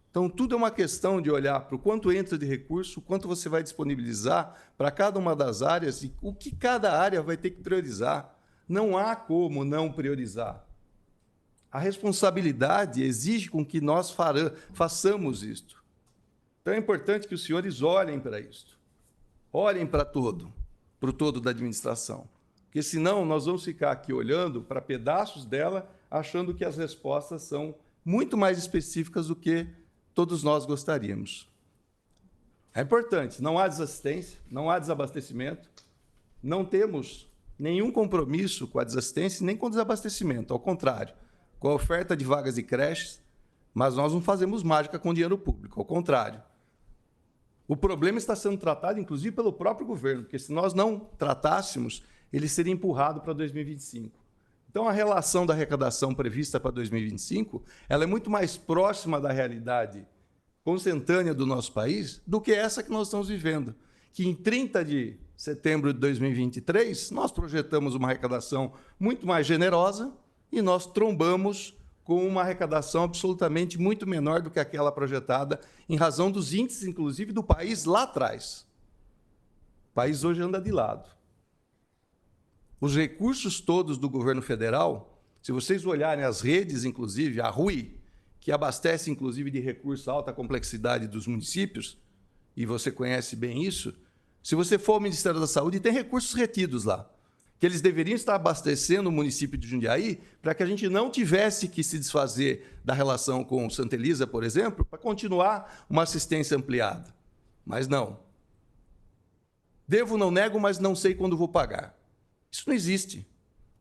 Então, tudo é uma questão de olhar para o quanto entra de recurso, o quanto você vai disponibilizar para cada uma das áreas e o que cada área vai ter que priorizar. Não há como não priorizar. A responsabilidade exige com que nós façamos isto. Então, é importante que os senhores olhem para isto. Olhem para o todo da administração. Porque, senão, nós vamos ficar aqui olhando para pedaços dela, achando que as respostas são muito mais específicas do que todos nós gostaríamos. É importante, não há desassistência, não há desabastecimento, não temos nenhum compromisso com a desassistência nem com o desabastecimento. Ao contrário, com a oferta de vagas de creches, mas nós não fazemos mágica com dinheiro público. Ao contrário. O problema está sendo tratado, inclusive, pelo próprio governo, porque se nós não tratássemos, ele seria empurrado para 2025. Então, a relação da arrecadação prevista para 2025, ela é muito mais próxima da realidade consentânea do nosso país do que essa que nós estamos vivendo, que em 30 de setembro de 2023, nós projetamos uma arrecadação muito mais generosa e nós trombamos com uma arrecadação absolutamente muito menor do que aquela projetada, em razão dos índices, inclusive, do país lá atrás. O país hoje anda de lado. Os recursos todos do governo federal, se vocês olharem as redes, inclusive, a RUI, que abastece, inclusive, de recurso alta complexidade dos municípios, e você conhece bem isso, se você for ao Ministério da Saúde, tem recursos retidos lá, que eles deveriam estar abastecendo o município de Jundiaí para que a gente não tivesse que se desfazer da relação com Santa Elisa, por exemplo, para continuar uma assistência ampliada. Mas não. Devo, não nego, mas não sei quando vou pagar. Isso não existe.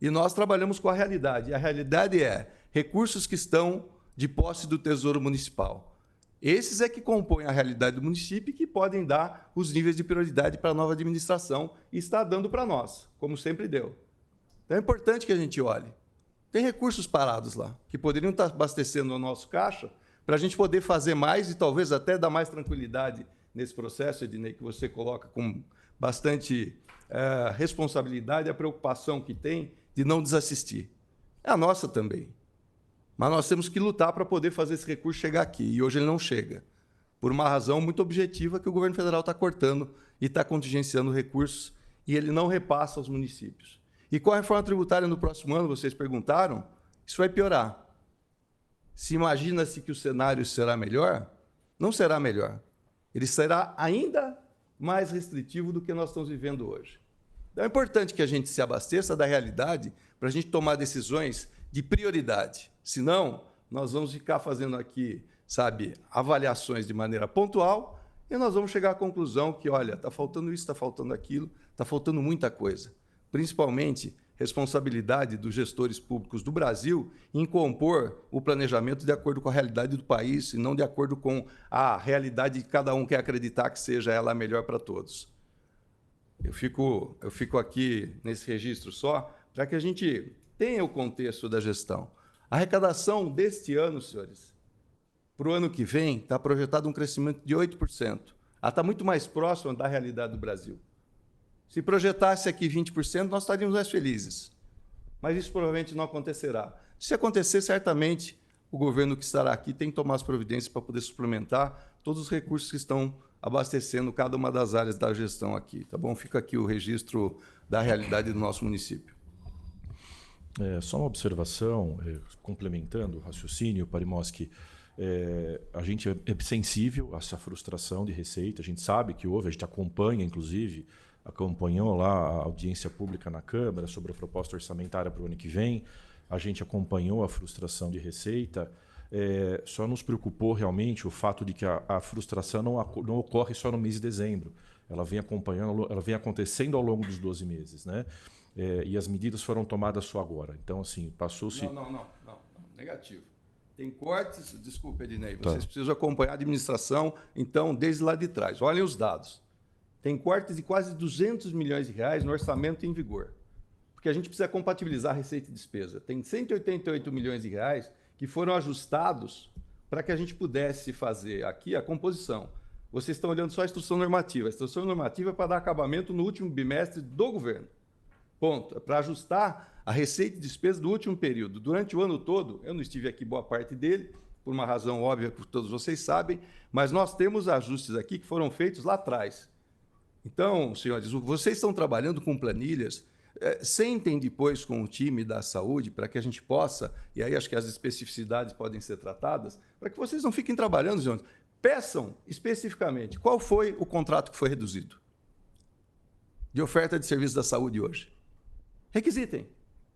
E nós trabalhamos com a realidade. E a realidade é recursos que estão de posse do Tesouro Municipal. Esses é que compõem a realidade do município e que podem dar os níveis de prioridade para a nova administração e está dando para nós, como sempre deu. Então é importante que a gente olhe. Tem recursos parados lá, que poderiam estar abastecendo o nosso caixa para a gente poder fazer mais e talvez até dar mais tranquilidade nesse processo, Ednei, que você coloca com bastante responsabilidade a preocupação que tem de não desassistir. É a nossa também. Mas nós temos que lutar para poder fazer esse recurso chegar aqui. E hoje ele não chega. Por uma razão muito objetiva que o governo federal está cortando e está contingenciando recursos e ele não repassa aos municípios. E com a reforma tributária no próximo ano, vocês perguntaram, isso vai piorar. Se imagina-se que o cenário será melhor, não será melhor. Ele será ainda mais restritivo do que nós estamos vivendo hoje. Então é importante que a gente se abasteça da realidade para a gente tomar decisões de prioridade. Senão, nós vamos ficar fazendo aqui, sabe, avaliações de maneira pontual e nós vamos chegar à conclusão que, olha, está faltando isso, está faltando aquilo, está faltando muita coisa. Principalmente, responsabilidade dos gestores públicos do Brasil em compor o planejamento de acordo com a realidade do país e não de acordo com a realidade que cada um quer acreditar que seja ela a melhor para todos. Eu fico aqui nesse registro só para que a gente tenha o contexto da gestão. A arrecadação deste ano, senhores, para o ano que vem, está projetado um crescimento de 8%. Ela está muito mais próxima da realidade do Brasil. Se projetasse aqui 20%, nós estaríamos mais felizes. Mas isso provavelmente não acontecerá. Se acontecer, certamente, o governo que estará aqui tem que tomar as providências para poder suplementar todos os recursos que estão abastecendo cada uma das áreas da gestão aqui. Tá bom? Fica aqui o registro da realidade do nosso município. Só uma observação, complementando o raciocínio, Parimoski, a gente é sensível a essa frustração de receita, a gente sabe que houve, a gente acompanha, inclusive, acompanhou lá a audiência pública na Câmara sobre a proposta orçamentária para o ano que vem, a gente acompanhou a frustração de receita, só nos preocupou realmente o fato de que a frustração não ocorre só no mês de dezembro, ela vem acompanhando, ela vem acontecendo ao longo dos 12 meses, né? E as medidas foram tomadas só agora. Então, assim, passou-se... Não. Negativo. Tem cortes... Desculpa, Ednei. Vocês precisam acompanhar a administração, então, desde lá de trás. Olhem os dados. Tem cortes de quase 200 milhões de reais no orçamento em vigor. Porque a gente precisa compatibilizar receita e despesa. Tem 188 milhões de reais que foram ajustados para que a gente pudesse fazer aqui a composição. Vocês estão olhando só a instrução normativa. A instrução normativa é para dar acabamento no último bimestre do governo. Ponto. É para ajustar a receita e despesa do último período. Durante o ano todo, eu não estive aqui boa parte dele, por uma razão óbvia que todos vocês sabem, mas nós temos ajustes aqui que foram feitos lá atrás. Então, senhores, vocês estão trabalhando com planilhas, sentem depois com o time da saúde para que a gente possa, e aí acho que as especificidades podem ser tratadas, para que vocês não fiquem trabalhando, senhores. Peçam especificamente qual foi o contrato que foi reduzido de oferta de serviço da saúde hoje. Requisitem.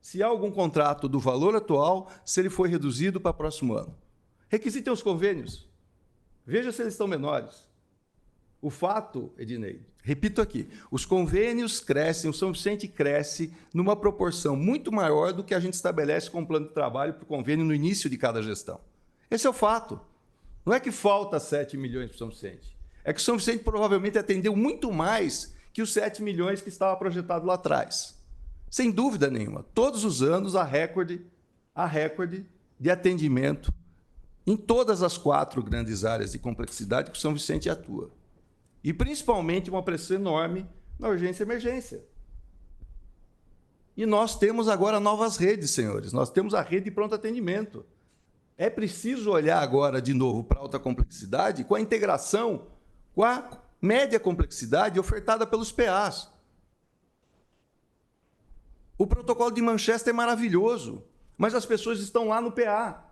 Se há algum contrato do valor atual, se ele foi reduzido para o próximo ano. Requisitem os convênios. Veja se eles estão menores. O fato, Ednei, repito aqui, os convênios crescem, o São Vicente cresce numa proporção muito maior do que a gente estabelece com o plano de trabalho para o convênio no início de cada gestão. Esse é o fato. Não é que falta 7 milhões para o São Vicente. É que o São Vicente provavelmente atendeu muito mais que os 7 milhões que estava projetado lá atrás. Sem dúvida nenhuma. Todos os anos, há recorde de atendimento em todas as 4 grandes áreas de complexidade que o São Vicente atua. E, principalmente, uma pressão enorme na urgência e emergência. E nós temos agora novas redes, senhores. Nós temos a rede de pronto atendimento. É preciso olhar agora, de novo, para a alta complexidade com a integração com a média complexidade ofertada pelos PAs. O protocolo de Manchester é maravilhoso, mas as pessoas estão lá no PA.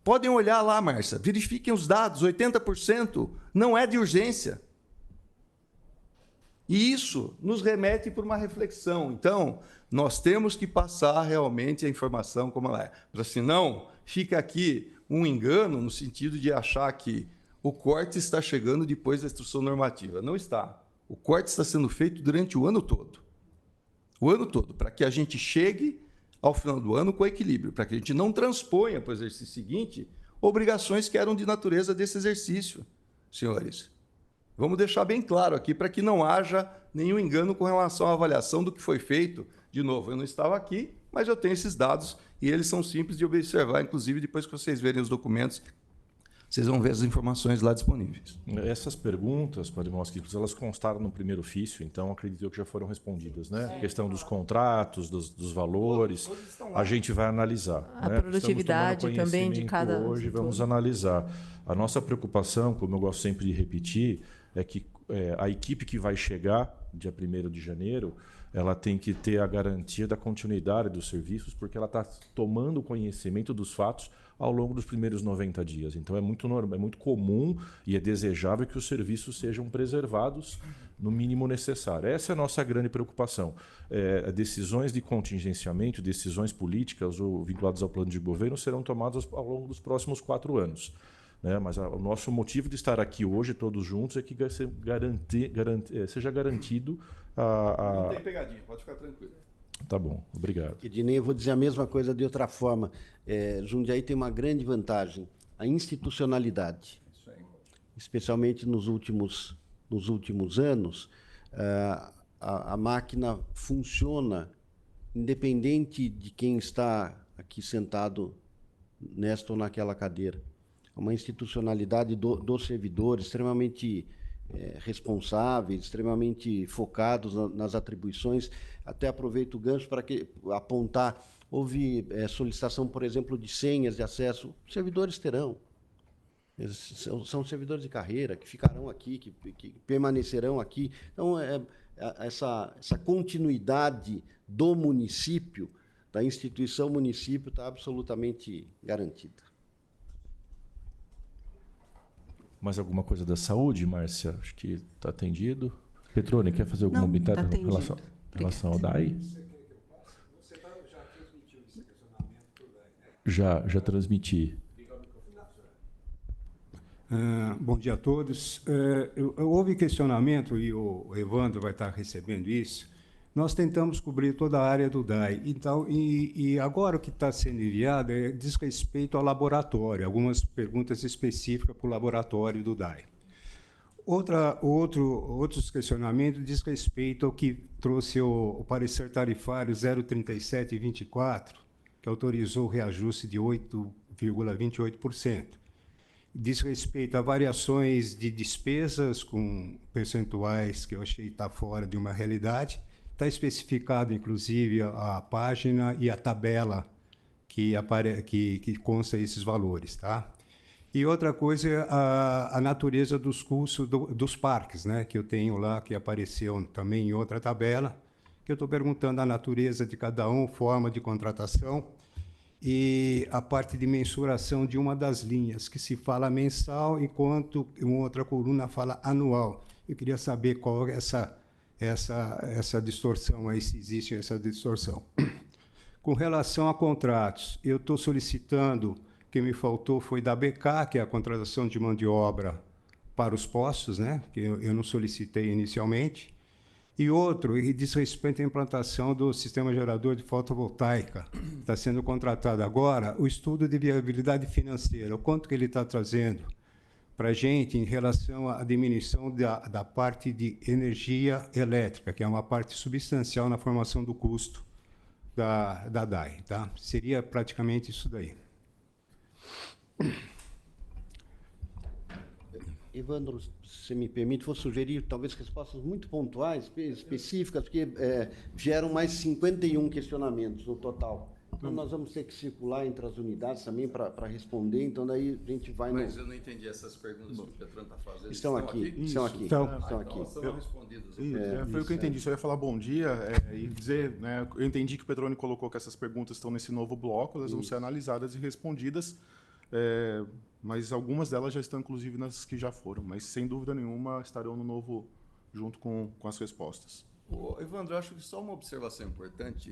Podem olhar lá, Márcia, verifiquem os dados, 80% não é de urgência. E isso nos remete para uma reflexão. Então, nós temos que passar realmente a informação como ela é. Porque senão, fica aqui um engano no sentido de achar que o corte está chegando depois da instrução normativa. Não está. O corte está sendo feito durante o ano todo. O ano todo, para que a gente chegue ao final do ano com equilíbrio, para que a gente não transponha para o exercício seguinte obrigações que eram de natureza desse exercício, senhores. Vamos deixar bem claro aqui para que não haja nenhum engano com relação à avaliação do que foi feito. De novo, eu não estava aqui, mas eu tenho esses dados e eles são simples de observar, inclusive depois que vocês verem os documentos, vocês vão ver as informações lá disponíveis. Essas perguntas, Padre Moschi, elas constaram no primeiro ofício, então acredito que já foram respondidas, né? A questão dos contratos, dos valores, a gente vai analisar. A né? produtividade também de cada... Hoje vamos analisar. A nossa preocupação, como eu gosto sempre de repetir, é que a equipe que vai chegar dia 1º de janeiro, ela tem que ter a garantia da continuidade dos serviços, porque ela está tomando conhecimento dos fatos ao longo dos primeiros 90 dias. Então, é muito normal, é muito comum e é desejável que os serviços sejam preservados no mínimo necessário. Essa é a nossa grande preocupação. Decisões de contingenciamento, decisões políticas ou vinculadas ao plano de governo serão tomadas ao longo dos próximos 4 anos. Né? Mas o nosso motivo de estar aqui hoje, todos juntos, é que seja garantido a... Não tem pegadinha, pode ficar tranquilo. Tá bom, obrigado. Ednei, eu vou dizer a mesma coisa de outra forma. Jundiaí tem uma grande vantagem, a institucionalidade. Isso aí. Especialmente nos últimos anos, a máquina funciona independente de quem está aqui sentado nesta ou naquela cadeira. É uma institucionalidade dos servidores extremamente responsáveis, extremamente focados nas atribuições. Até aproveito o gancho para apontar, houve solicitação, por exemplo, de senhas de acesso, os servidores terão. Eles são servidores de carreira que ficarão aqui, que permanecerão aqui. Então, essa continuidade do município, da instituição município, está absolutamente garantida. Mais alguma coisa da saúde, Márcia? Acho que está atendido. Petrone, quer fazer algum comentário em relação ao DAI? Você já transmitiu esse questionamento para o DAI, né? Já transmiti. Bom dia a todos. Houve questionamento, e o Evandro vai estar recebendo isso. Nós tentamos cobrir toda a área do DAI. Então, e agora o que está sendo enviado diz respeito ao laboratório, algumas perguntas específicas para o laboratório do DAI. Outros questionamentos diz respeito ao que trouxe o parecer tarifário 03724, que autorizou o reajuste de 8,28%. Diz respeito a variações de despesas com percentuais que eu achei que está fora de uma realidade. Está especificado, inclusive, a página e a tabela que consta esses valores. Tá? E outra coisa é a natureza dos custos dos parques, né, que eu tenho lá, que apareceu também em outra tabela, que eu estou perguntando a natureza de cada um, forma de contratação, e a parte de mensuração de uma das linhas, que se fala mensal, enquanto uma outra coluna fala anual. Eu queria saber qual é essa distorção aí, se existe essa distorção. Com relação a contratos, eu estou solicitando, o que me faltou foi da BK, que é a contratação de mão de obra para os postos, né? Que eu não solicitei inicialmente. E outro, e diz respeito à implantação do sistema gerador de fotovoltaica. Está sendo contratado agora o estudo de viabilidade financeira, o quanto que ele está trazendo para a gente em relação à diminuição da parte de energia elétrica, que é uma parte substancial na formação do custo da DAI. Tá? Seria praticamente isso daí. Evandro, se me permite, vou sugerir talvez respostas muito pontuais, específicas, porque vieram mais 51 questionamentos no total. Então, nós vamos ter que circular entre as unidades também para responder, então daí a gente vai... Mas eu não entendi essas perguntas que o Petrone está fazendo. Estão aqui. Estão aqui. Então, aqui. são respondidas. Foi o que eu entendi. Só ia falar bom dia e dizer, né, eu entendi que o Petrone colocou que essas perguntas estão nesse novo bloco, elas vão ser analisadas e respondidas, mas algumas delas já estão, inclusive, nas que já foram. Mas, sem dúvida nenhuma, estarão no novo, junto com as respostas. Evandro, eu acho que só uma observação importante,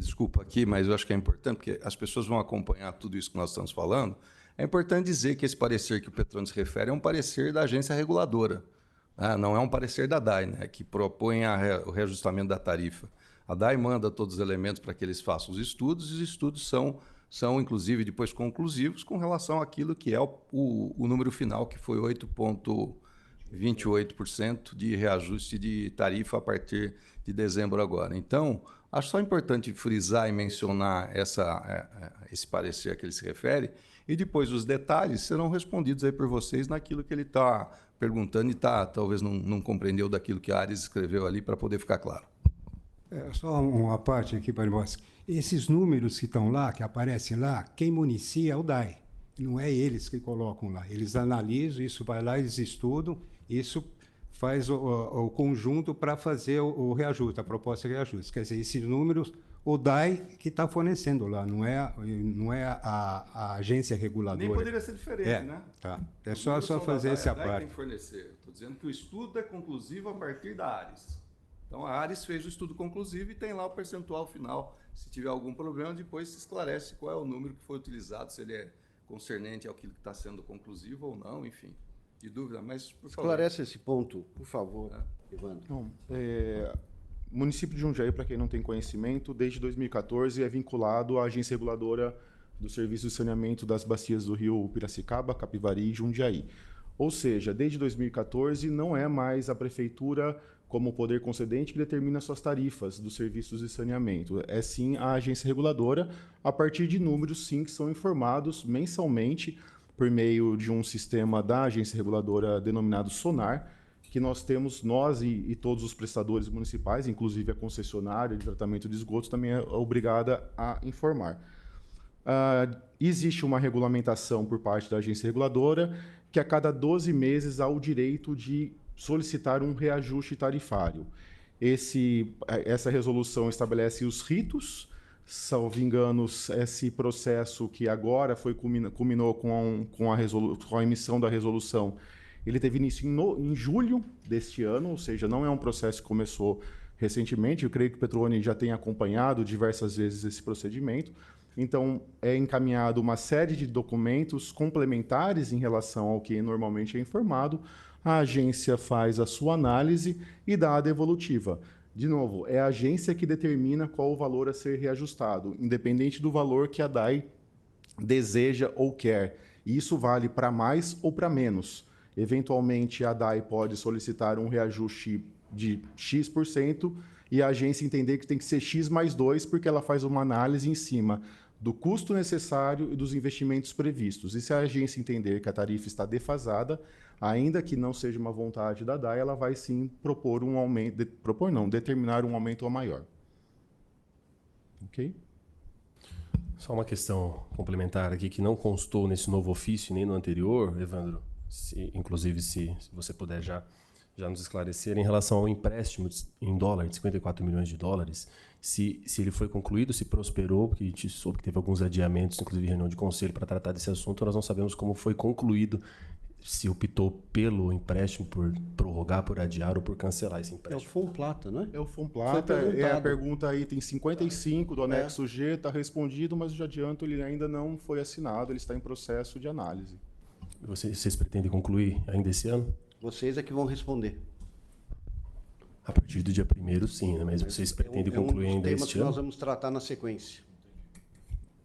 desculpa aqui, mas eu acho que é importante, porque as pessoas vão acompanhar tudo isso que nós estamos falando. É importante dizer que esse parecer que o Petrone se refere é um parecer da agência reguladora, né? Não é um parecer da DAI, né, que propõe o reajustamento da tarifa. A DAI manda todos os elementos para que eles façam os estudos, e os estudos são inclusive, depois conclusivos com relação àquilo que é o número final, que foi 8,28% de reajuste de tarifa a partir de dezembro agora. Então, acho só importante frisar e mencionar esse parecer a que ele se refere, e depois os detalhes serão respondidos aí por vocês naquilo que ele está perguntando e talvez não compreendeu daquilo que a Ares escreveu ali, para poder ficar claro. Só uma parte aqui para nós. Esses números que estão lá, que aparecem lá, quem municia é o DAI. Não é eles que colocam lá. Eles analisam, isso vai lá, eles estudam, isso faz o conjunto para fazer o reajuste, a proposta de reajuste. Quer dizer, esses números, o DAI que está fornecendo lá, não é a agência reguladora. Nem poderia ser diferente, né? Tá. É só fazer essa parte. A DAI tem que fornecer. Estou dizendo que o estudo é conclusivo a partir da Ares. Então, a Ares fez o estudo conclusivo e tem lá o percentual final. Se tiver algum problema, depois se esclarece qual é o número que foi utilizado, se ele é concernente àquilo que está sendo conclusivo ou não, enfim. De dúvida, mas, por favor. Esclarece esse ponto, por favor, Evandro. Bom, o município de Jundiaí, para quem não tem conhecimento, desde 2014 é vinculado à agência reguladora do serviço de saneamento das bacias do rio Piracicaba, Capivari e Jundiaí. Ou seja, desde 2014 não é mais a prefeitura como poder concedente que determina suas tarifas dos serviços de saneamento. É sim a agência reguladora, a partir de números, sim, que são informados mensalmente por meio de um sistema da agência reguladora denominado SONAR, que nós temos, nós e todos os prestadores municipais, inclusive a concessionária de tratamento de esgotos, também é obrigada a informar. Existe uma regulamentação por parte da agência reguladora que a cada 12 meses há o direito de solicitar um reajuste tarifário. Essa resolução estabelece os ritos, salvo engano, esse processo que agora culminou com a emissão da resolução, ele teve início em julho deste ano, ou seja, não é um processo que começou recentemente. Eu creio que o Petrone já tem acompanhado diversas vezes esse procedimento. Então, é encaminhado uma série de documentos complementares em relação ao que normalmente é informado. A agência faz a sua análise e dá a devolutiva. De novo, é a agência que determina qual o valor a ser reajustado, independente do valor que a DAI deseja ou quer. E isso vale para mais ou para menos. Eventualmente, a DAI pode solicitar um reajuste de X% e a agência entender que tem que ser X mais 2, porque ela faz uma análise em cima do custo necessário e dos investimentos previstos. E se a agência entender que a tarifa está defasada, ainda que não seja uma vontade da DAI, ela vai sim propor um aumento, determinar um aumento maior. Ok? Só uma questão complementar aqui que não constou nesse novo ofício nem no anterior, Evandro, inclusive se você puder já nos esclarecer em relação ao empréstimo em dólar, de 54 milhões de dólares, se ele foi concluído, se prosperou, porque a gente soube que teve alguns adiamentos, inclusive reunião de conselho para tratar desse assunto, nós não sabemos como foi concluído, se optou pelo empréstimo por prorrogar, por adiar ou por cancelar esse empréstimo. É o Fomplata, não é? É o Fomplata, a pergunta aí tem 55 do anexo G, está respondido, mas já adianto, ele ainda não foi assinado, ele está em processo de análise. Vocês pretendem concluir ainda esse ano? Vocês é que vão responder. A partir do dia 1º, sim, né? Mas vocês pretendem concluir ainda este ano? É um dos temas que nós vamos tratar na sequência.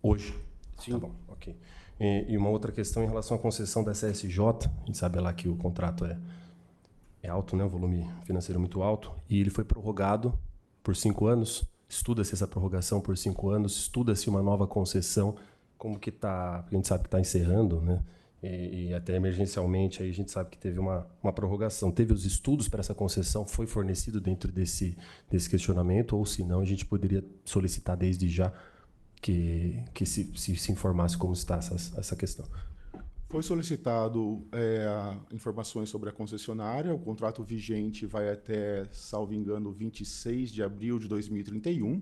Hoje? Sim. Tá bom, ok. E uma outra questão em relação à concessão da CSJ, a gente sabe lá que o contrato é alto, né? O volume financeiro é muito alto, e ele foi prorrogado por 5 anos. Estuda-se essa prorrogação por 5 anos, estuda-se uma nova concessão, como que está, a gente sabe que está encerrando, né? E até emergencialmente aí a gente sabe que teve uma prorrogação. Teve os estudos para essa concessão, foi fornecido dentro desse questionamento, ou se não, a gente poderia solicitar desde já que se informasse como está essa questão. Foi solicitado informações sobre a concessionária. O contrato vigente vai até, salvo engano, 26 de abril de 2031.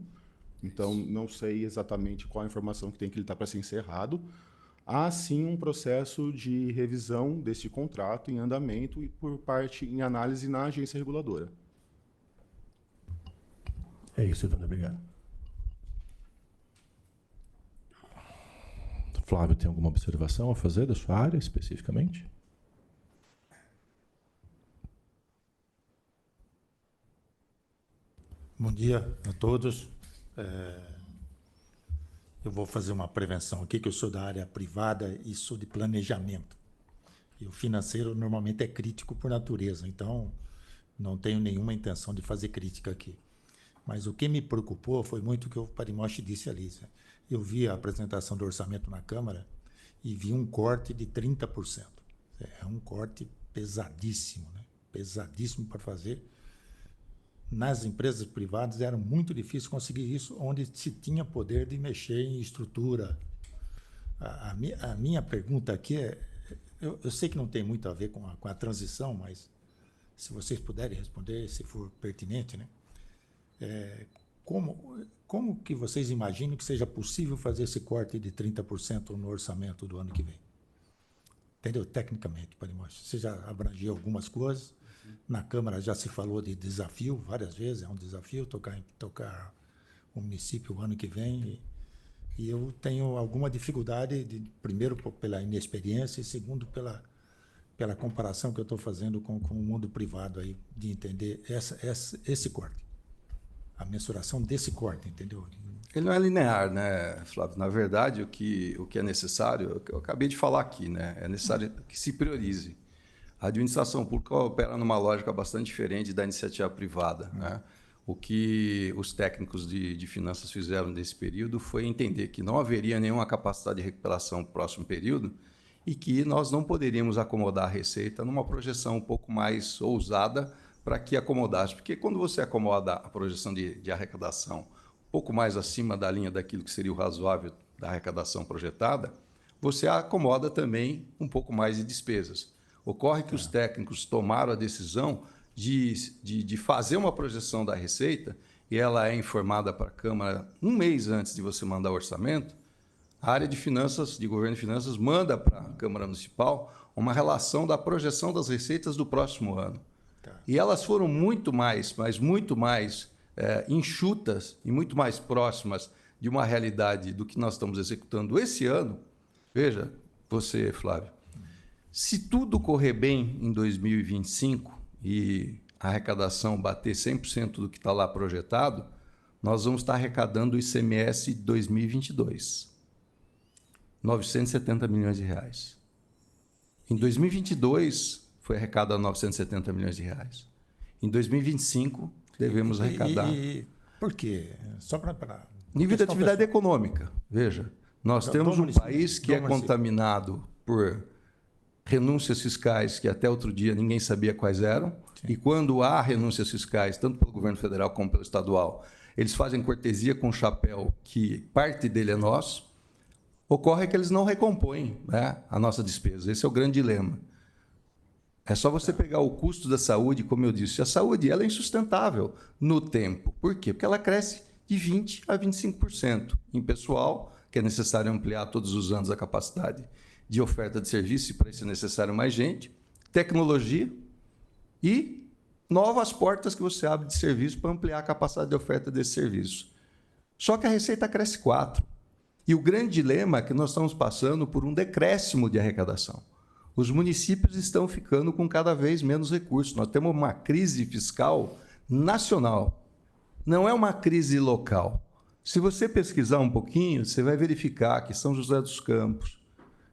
Então, não sei exatamente qual a informação que tem que ele está para ser encerrado. Há, sim, um processo de revisão deste contrato em andamento e por parte em análise na agência reguladora. É isso, Evandro. Obrigado. Flávio, tem alguma observação a fazer da sua área, especificamente? Bom dia a todos. Eu vou fazer uma prevenção aqui, que eu sou da área privada e sou de planejamento. E o financeiro normalmente é crítico por natureza, então não tenho nenhuma intenção de fazer crítica aqui. Mas o que me preocupou foi muito o que o Parimoshi disse ali. Eu vi a apresentação do orçamento na Câmara e vi um corte de 30%. É um corte pesadíssimo, né? Pesadíssimo para fazer. Nas empresas privadas era muito difícil conseguir isso, onde se tinha poder de mexer em estrutura. A minha pergunta aqui é, eu sei que não tem muito a ver com a transição, mas se vocês puderem responder, se for pertinente, né? Como que vocês imaginam que seja possível fazer esse corte de 30% no orçamento do ano que vem? Entendeu? Tecnicamente, Parimoshi. Você já abrangiu algumas coisas. Na Câmara já se falou de desafio várias vezes, é um desafio tocar o município o ano que vem. E eu tenho alguma dificuldade, primeiro pela inexperiência e segundo pela comparação que eu estou fazendo com o mundo privado, aí, de entender esse corte. A mensuração desse corte, entendeu? Ele não é linear, né, Flávio? Na verdade, o que é necessário, eu acabei de falar aqui, né? É necessário que se priorize. A administração pública opera numa lógica bastante diferente da iniciativa privada, né? O que os técnicos de finanças fizeram nesse período foi entender que não haveria nenhuma capacidade de recuperação no próximo período e que nós não poderíamos acomodar a receita numa projeção um pouco mais ousada para que acomodasse. Porque quando você acomoda a projeção de arrecadação um pouco mais acima da linha daquilo que seria o razoável da arrecadação projetada, você acomoda também um pouco mais de despesas. Ocorre que os técnicos tomaram a decisão de fazer uma projeção da receita e ela é informada para a Câmara um mês antes de você mandar o orçamento. A área de finanças, de governo e finanças, manda para a Câmara Municipal uma relação da projeção das receitas do próximo ano. Tá. E elas foram muito mais, mas muito mais enxutas e muito mais próximas de uma realidade do que nós estamos executando esse ano. Veja, você, Flávio, se tudo correr bem em 2025 e a arrecadação bater 100% do que está lá projetado, nós vamos estar arrecadando o ICMS de 2022. 970 milhões de reais. Em 2022, foi arrecadado 970 milhões de reais. Em 2025, devemos arrecadar... Por quê? Só para... Nível de atividade econômica. Veja, nós temos um país que é contaminado por renúncias fiscais que até outro dia ninguém sabia quais eram. Sim. E quando há renúncias fiscais, tanto pelo governo federal como pelo estadual, eles fazem cortesia com o chapéu, que parte dele é nosso. Ocorre que eles não recompõem, né, a nossa despesa. Esse é o grande dilema. É só você pegar o custo da saúde, como eu disse. A saúde ela é insustentável no tempo. Por quê? Porque ela cresce de 20% a 25% em pessoal, que é necessário ampliar todos os anos a capacidade de oferta de serviço, e para isso é necessário mais gente, tecnologia e novas portas que você abre de serviço para ampliar a capacidade de oferta desse serviço. Só que a receita cresce 4%. E o grande dilema é que nós estamos passando por um decréscimo de arrecadação. os municípios estão ficando com cada vez menos recursos. Nós temos uma crise fiscal nacional, não é uma crise local. Se você pesquisar um pouquinho, você vai verificar que São José dos Campos,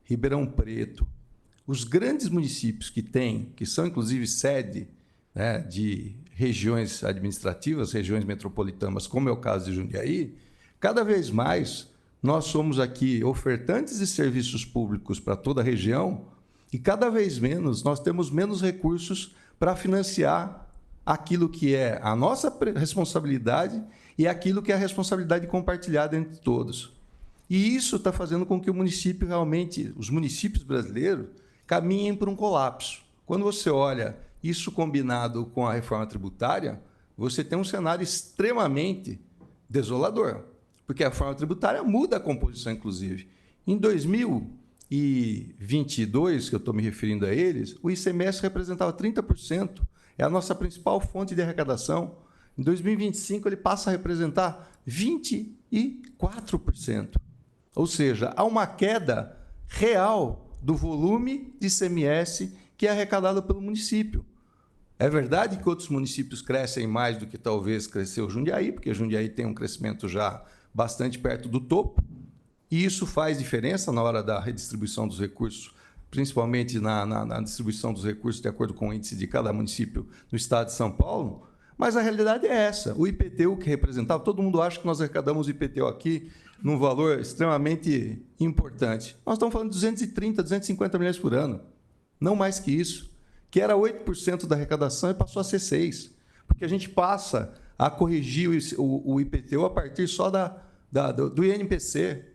Ribeirão Preto, os grandes municípios que são inclusive sede, né, de regiões administrativas, regiões metropolitanas, como é o caso de Jundiaí, cada vez mais nós somos aqui ofertantes de serviços públicos para toda a região e cada vez menos nós temos menos recursos para financiar aquilo que é a nossa responsabilidade e aquilo que é a responsabilidade compartilhada entre todos. E isso está fazendo com que o município realmente, os municípios brasileiros, caminhem para um colapso. Quando você olha isso combinado com a reforma tributária, você tem um cenário extremamente desolador, porque a reforma tributária muda a composição, inclusive. Em 2022, que eu estou me referindo a eles, o ICMS representava 30%, é a nossa principal fonte de arrecadação. Em 2025, ele passa a representar 24%. Ou seja, há uma queda real do volume de ICMS que é arrecadado pelo município. É verdade que outros municípios crescem mais do que talvez cresceu Jundiaí, porque Jundiaí tem um crescimento já bastante perto do topo, e isso faz diferença na hora da redistribuição dos recursos, principalmente na distribuição dos recursos de acordo com o índice de cada município no estado de São Paulo, mas a realidade é essa. O IPTU que representava, todo mundo acha que nós arrecadamos o IPTU aqui num valor extremamente importante. Nós estamos falando de 230, 250 milhões por ano, não mais que isso, que era 8% da arrecadação e passou a ser 6%, porque a gente passa a corrigir o IPTU a partir só do INPC.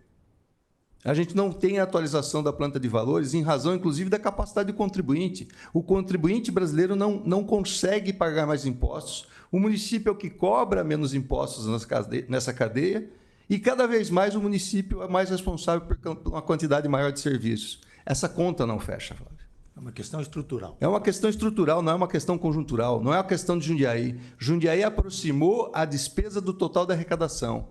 A gente não tem a atualização da planta de valores em razão, inclusive, da capacidade do contribuinte. O contribuinte brasileiro não consegue pagar mais impostos. O município é o que cobra menos impostos nessa cadeia e, cada vez mais, o município é mais responsável por uma quantidade maior de serviços. Essa conta não fecha, Flávio. É uma questão estrutural. É uma questão estrutural, não é uma questão conjuntural, não é uma questão de Jundiaí. Jundiaí aproximou a despesa do total da arrecadação.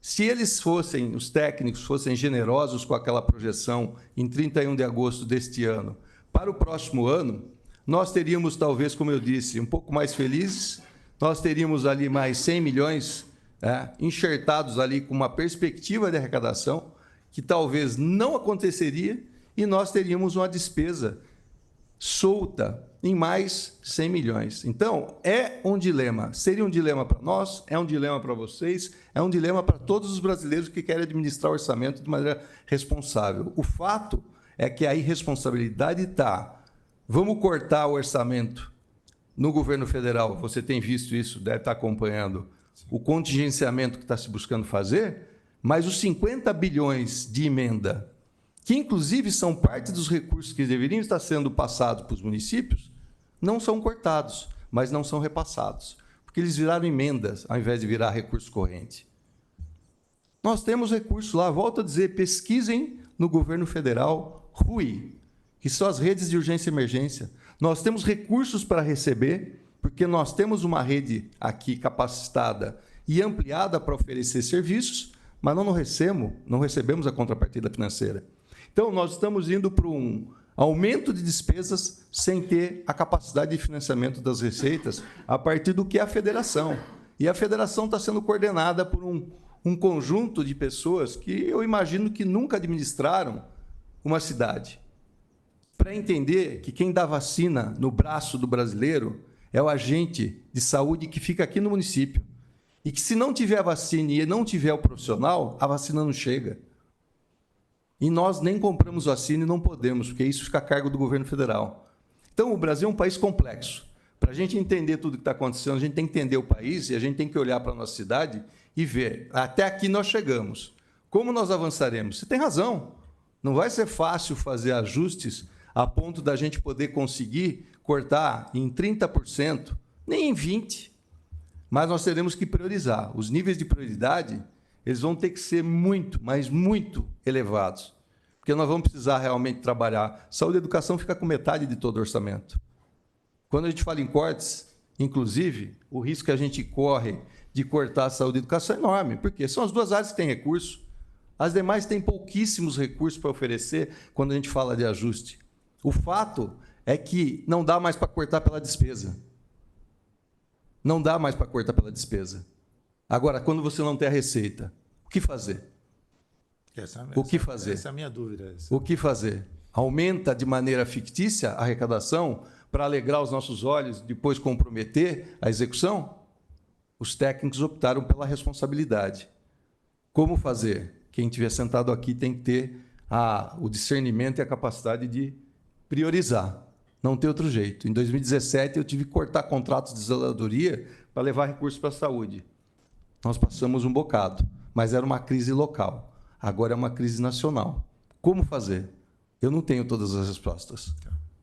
Se eles fossem, os técnicos, fossem generosos com aquela projeção em 31 de agosto deste ano, para o próximo ano, nós teríamos, talvez, como eu disse, um pouco mais felizes, nós teríamos ali mais 100 milhões enxertados ali com uma perspectiva de arrecadação que talvez não aconteceria e nós teríamos uma despesa solta em mais 100 milhões. Então, é um dilema. Seria um dilema para nós, é um dilema para vocês, é um dilema para todos os brasileiros que querem administrar o orçamento de maneira responsável. O fato é que a irresponsabilidade está. Vamos cortar o orçamento no governo federal. Você tem visto isso, deve estar acompanhando o contingenciamento que está se buscando fazer, mas os 50 bilhões de emenda, que inclusive são parte dos recursos que deveriam estar sendo passados para os municípios, não são cortados, mas não são repassados, porque eles viraram emendas ao invés de virar recurso corrente. Nós temos recursos lá, volto a dizer, pesquisem no governo federal, RUI, que são as redes de urgência e emergência. Nós temos recursos para receber, porque nós temos uma rede aqui capacitada e ampliada para oferecer serviços, mas não recebemos a contrapartida financeira. Então, nós estamos indo para um aumento de despesas sem ter a capacidade de financiamento das receitas a partir do que é a federação. E a federação está sendo coordenada por um conjunto de pessoas que eu imagino que nunca administraram uma cidade. Para entender que quem dá vacina no braço do brasileiro é o agente de saúde que fica aqui no município. E que, se não tiver a vacina e não tiver o profissional, a vacina não chega. E nós nem compramos vacina e não podemos, porque isso fica a cargo do governo federal. Então, o Brasil é um país complexo. Para a gente entender tudo o que está acontecendo, a gente tem que entender o país e a gente tem que olhar para a nossa cidade e ver. Até aqui nós chegamos. Como nós avançaremos? Você tem razão. Não vai ser fácil fazer ajustes a ponto da gente poder conseguir cortar em 30%, nem em 20%. Mas nós teremos que priorizar. Os níveis de prioridade, eles vão ter que ser muito, mas muito elevados. Porque nós vamos precisar realmente trabalhar. Saúde e educação fica com metade de todo o orçamento. Quando a gente fala em cortes, inclusive, o risco que a gente corre de cortar a saúde e educação é enorme. Por quê? São as duas áreas que têm recurso. As demais têm pouquíssimos recursos para oferecer quando a gente fala de ajuste. O fato é que não dá mais para cortar pela despesa. Não dá mais para cortar pela despesa. Agora, quando você não tem a receita, o que fazer? O que fazer? Essa é a minha dúvida. O que fazer? Aumenta de maneira fictícia a arrecadação para alegrar os nossos olhos e depois comprometer a execução? Os técnicos optaram pela responsabilidade. Como fazer? Quem estiver sentado aqui tem que ter o discernimento e a capacidade de priorizar. Não tem outro jeito. Em 2017, eu tive que cortar contratos de zeladoria para levar recursos para a saúde. Nós passamos um bocado, mas era uma crise local. Agora é uma crise nacional. Como fazer? Eu não tenho todas as respostas,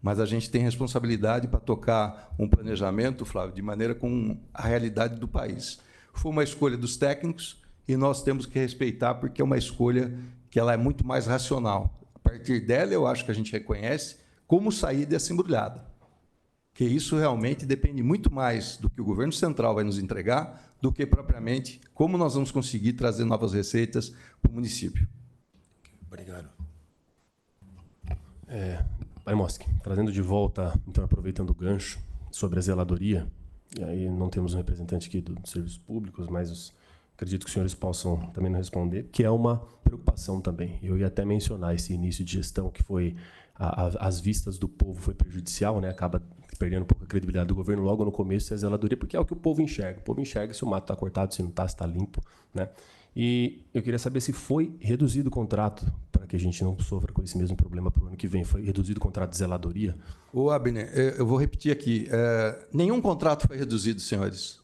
mas a gente tem responsabilidade para tocar um planejamento, Flávio, de maneira com a realidade do país. Foi uma escolha dos técnicos e nós temos que respeitar, porque é uma escolha que ela é muito mais racional. A partir dela, eu acho que a gente reconhece como sair dessa embrulhada. Que isso realmente depende muito mais do que o governo central vai nos entregar do que propriamente como nós vamos conseguir trazer novas receitas para o município. Obrigado. Barmoski, trazendo de volta, então, aproveitando o gancho sobre a zeladoria, e aí não temos um representante aqui dos serviços públicos, mas acredito que os senhores possam também nos responder, que é uma preocupação também. Eu ia até mencionar esse início de gestão que foi, às vistas do povo, foi prejudicial, né? Acaba perdendo um pouco a credibilidade do governo logo no começo, a zeladoria, porque é o que o povo enxerga. O povo enxerga se o mato está cortado, se não está, se está limpo, né? E eu queria saber se foi reduzido o contrato, para que a gente não sofra com esse mesmo problema para o ano que vem. Foi reduzido o contrato de zeladoria? Ô, Abner, eu vou repetir aqui. Nenhum contrato foi reduzido, senhores.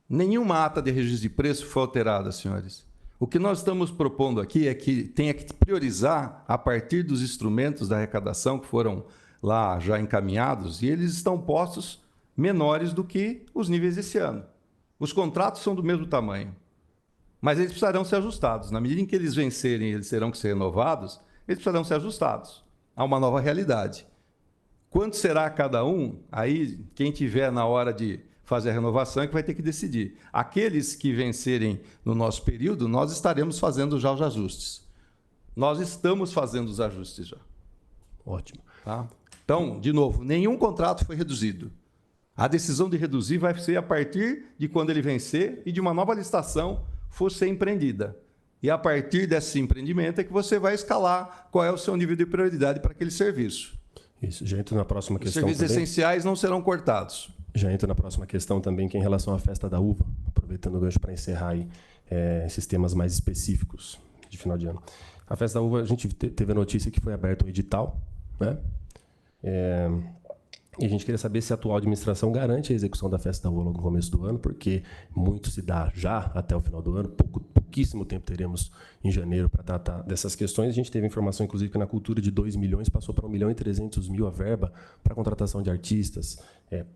Nenhuma ata de registro de preço foi alterada, senhores. O que nós estamos propondo aqui é que tenha que priorizar a partir dos instrumentos da arrecadação que foram lá já encaminhados, e eles estão postos menores do que os níveis desse ano. Os contratos são do mesmo tamanho, mas eles precisarão ser ajustados. Na medida em que eles vencerem, eles terão que ser renovados, eles precisarão ser ajustados a uma nova realidade. Quanto será cada um? Aí, quem tiver na hora de fazer a renovação é que vai ter que decidir. Aqueles que vencerem no nosso período, nós estaremos fazendo já os ajustes. Nós estamos fazendo os ajustes já. Ótimo. Tá? Então, de novo, nenhum contrato foi reduzido. A decisão de reduzir vai ser a partir de quando ele vencer e de uma nova licitação for ser empreendida. E a partir desse empreendimento é que você vai escalar qual é o seu nível de prioridade para aquele serviço. Isso, já entro na próxima questão. Os serviços essenciais não serão cortados. Já entro na próxima questão também, que é em relação à festa da uva, aproveitando o gancho para encerrar aí, esses temas mais específicos de final de ano. A festa da uva, a gente teve a notícia que foi aberto um edital, né? E a gente queria saber se a atual administração garante a execução da festa da uva logo no começo do ano, porque muito se dá já até o final do ano, pouquíssimo tempo teremos em janeiro para tratar dessas questões. A gente teve informação, inclusive, que na cultura de 2 milhões passou para 1.300.000 a verba para contratação de artistas,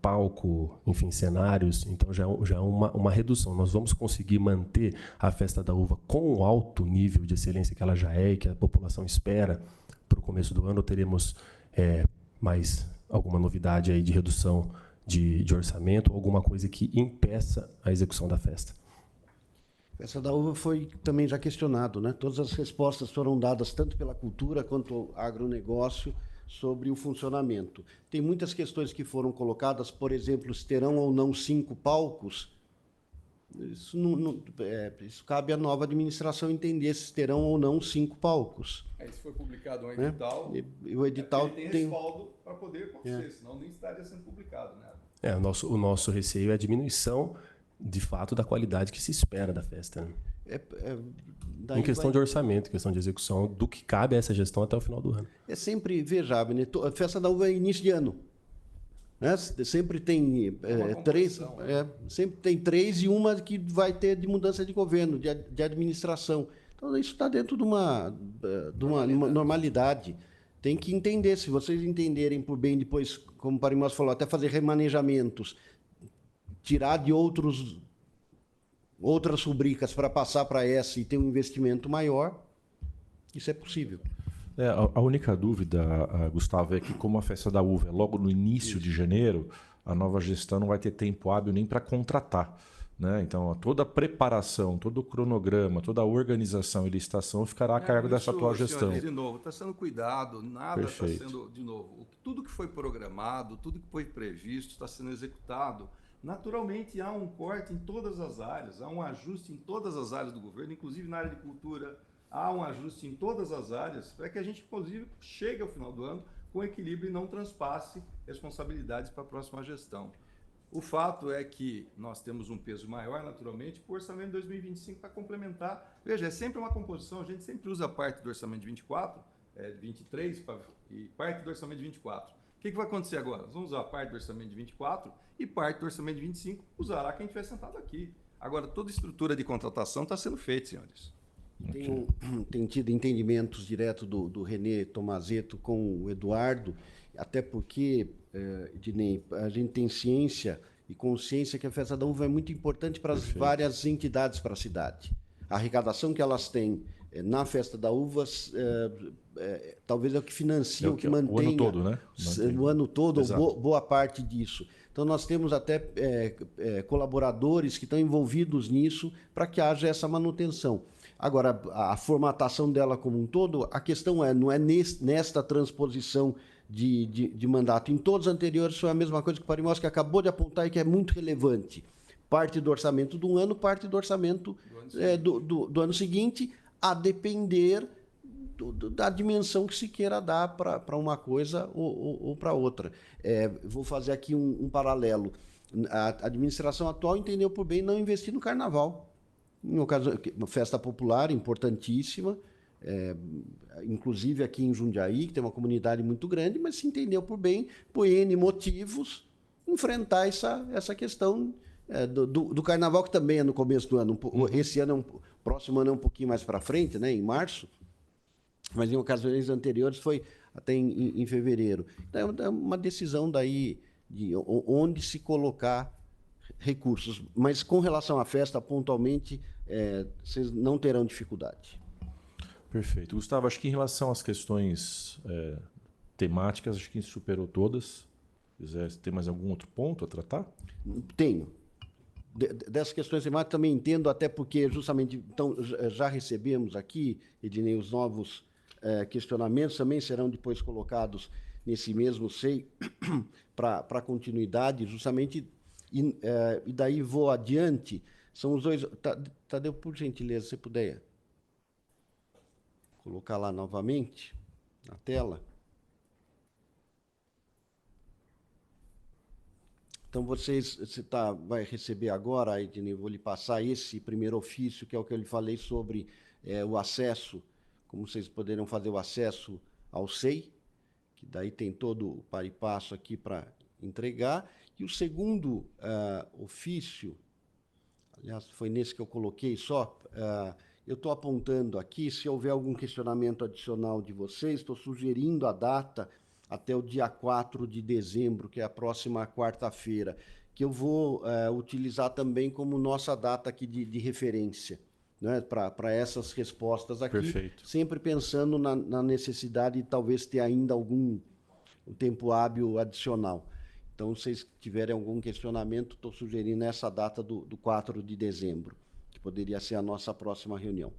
palco, enfim, cenários. Então, já é uma redução. Nós vamos conseguir manter a festa da uva com o alto nível de excelência que ela já é e que a população espera para o começo do ano, ou teremos mais alguma novidade aí de redução de orçamento, ou alguma coisa que impeça a execução da festa? A festa da uva foi também já questionado, né? Todas as respostas foram dadas tanto pela cultura quanto agronegócio sobre o funcionamento. Tem muitas questões que foram colocadas, por exemplo, se terão ou não 5 palcos. Isso cabe à nova administração entender se terão ou não 5 palcos. Se foi publicado um edital, e o edital tem respaldo para poder acontecer, senão nem estaria sendo publicado, né? O nosso receio é a diminuição, de fato, da qualidade que se espera da festa, né? Em questão de orçamento, questão de execução, do que cabe a essa gestão até o final do ano. É sempre, veja, a festa da uva é início de ano. Né? Sempre tem 3, sempre tem 3 e uma que vai ter de mudança de governo, de administração. Então, isso está dentro de uma normalidade. Tem que entender, se vocês entenderem por bem depois, como o Parimós falou, até fazer remanejamentos, tirar de outras rubricas para passar para essa e ter um investimento maior, isso é possível. A única dúvida, Gustavo, é que como a festa da uva é logo no início de janeiro, a nova gestão não vai ter tempo hábil nem para contratar. né? Então, toda a preparação, todo o cronograma, toda a organização e licitação ficará a cargo dessa atual gestão. Senhores, de novo, está sendo cuidado, nada está Perfeito. sendo, de novo, tudo que foi programado, tudo que foi previsto está sendo executado. Naturalmente, há um corte em todas as áreas, há um ajuste em todas as áreas do governo, inclusive na área de cultura, há um ajuste em todas as áreas, para que a gente, inclusive, chegue ao final do ano com equilíbrio e não transpasse responsabilidades para a próxima gestão. O fato é que nós temos um peso maior, naturalmente, para o orçamento de 2025 para complementar. Veja, é sempre uma composição, a gente sempre usa parte do orçamento de 24, 23 e parte do orçamento de 24. O que vai acontecer agora? Nós vamos usar parte do orçamento de 24 e parte do orçamento de 25 usará quem estiver sentado aqui. Agora, toda estrutura de contratação está sendo feita, senhores. Tem tido entendimentos direto do Renê Tomazetto com o Eduardo, até porque, Ednei, a gente tem ciência e consciência que a Festa da Uva é muito importante para as várias entidades para a cidade. A arrecadação que elas têm na Festa da Uva talvez é o que financia, o que mantém... O ano todo, né? No ano todo, boa parte disso. Então, nós temos até colaboradores que estão envolvidos nisso para que haja essa manutenção. Agora, a formatação dela como um todo, a questão não é nesta transposição de mandato. Em todos os anteriores foi a mesma coisa que o Parimoski acabou de apontar e que é muito relevante. Parte do orçamento de um ano, parte do orçamento do ano seguinte, a depender da dimensão que se queira dar para uma coisa ou para outra. Vou fazer aqui um paralelo. A administração atual entendeu por bem não investir no carnaval. Em ocasião, uma festa popular importantíssima, inclusive aqui em Jundiaí, que tem uma comunidade muito grande, mas se entendeu por bem, por N motivos, enfrentar essa questão do carnaval, que também é no começo do ano. Esse ano, próximo ano é um pouquinho mais para frente, né, em março, mas em ocasiões anteriores foi até em fevereiro. Então, é uma decisão daí de onde se colocar recursos. Mas com relação à festa, pontualmente, vocês não terão dificuldade. Perfeito. Gustavo, acho que em relação às questões temáticas, acho que superou todas. Tem mais algum outro ponto a tratar? Tenho. Dessas questões temáticas também entendo, até porque justamente então, já recebemos aqui, Ednei, os novos questionamentos também serão depois colocados nesse mesmo SEI para continuidade, justamente, e daí vou adiante. São os dois... Tadeu, por gentileza, se puder colocar lá novamente na tela. Então, você vai receber agora, Ednei, vou lhe passar esse primeiro ofício, que é o que eu lhe falei sobre o acesso, como vocês poderiam fazer o acesso ao SEI, que daí tem todo o par e passo aqui para entregar. E o segundo ofício, aliás, foi nesse que eu coloquei só, eu estou apontando aqui, se houver algum questionamento adicional de vocês, estou sugerindo a data até o dia 4 de dezembro, que é a próxima quarta-feira, que eu vou utilizar também como nossa data aqui de referência, né, para essas respostas aqui. Perfeito. Sempre pensando na necessidade de talvez ter ainda um tempo hábil adicional. Então, se vocês tiverem algum questionamento, estou sugerindo essa data do 4 de dezembro, que poderia ser a nossa próxima reunião.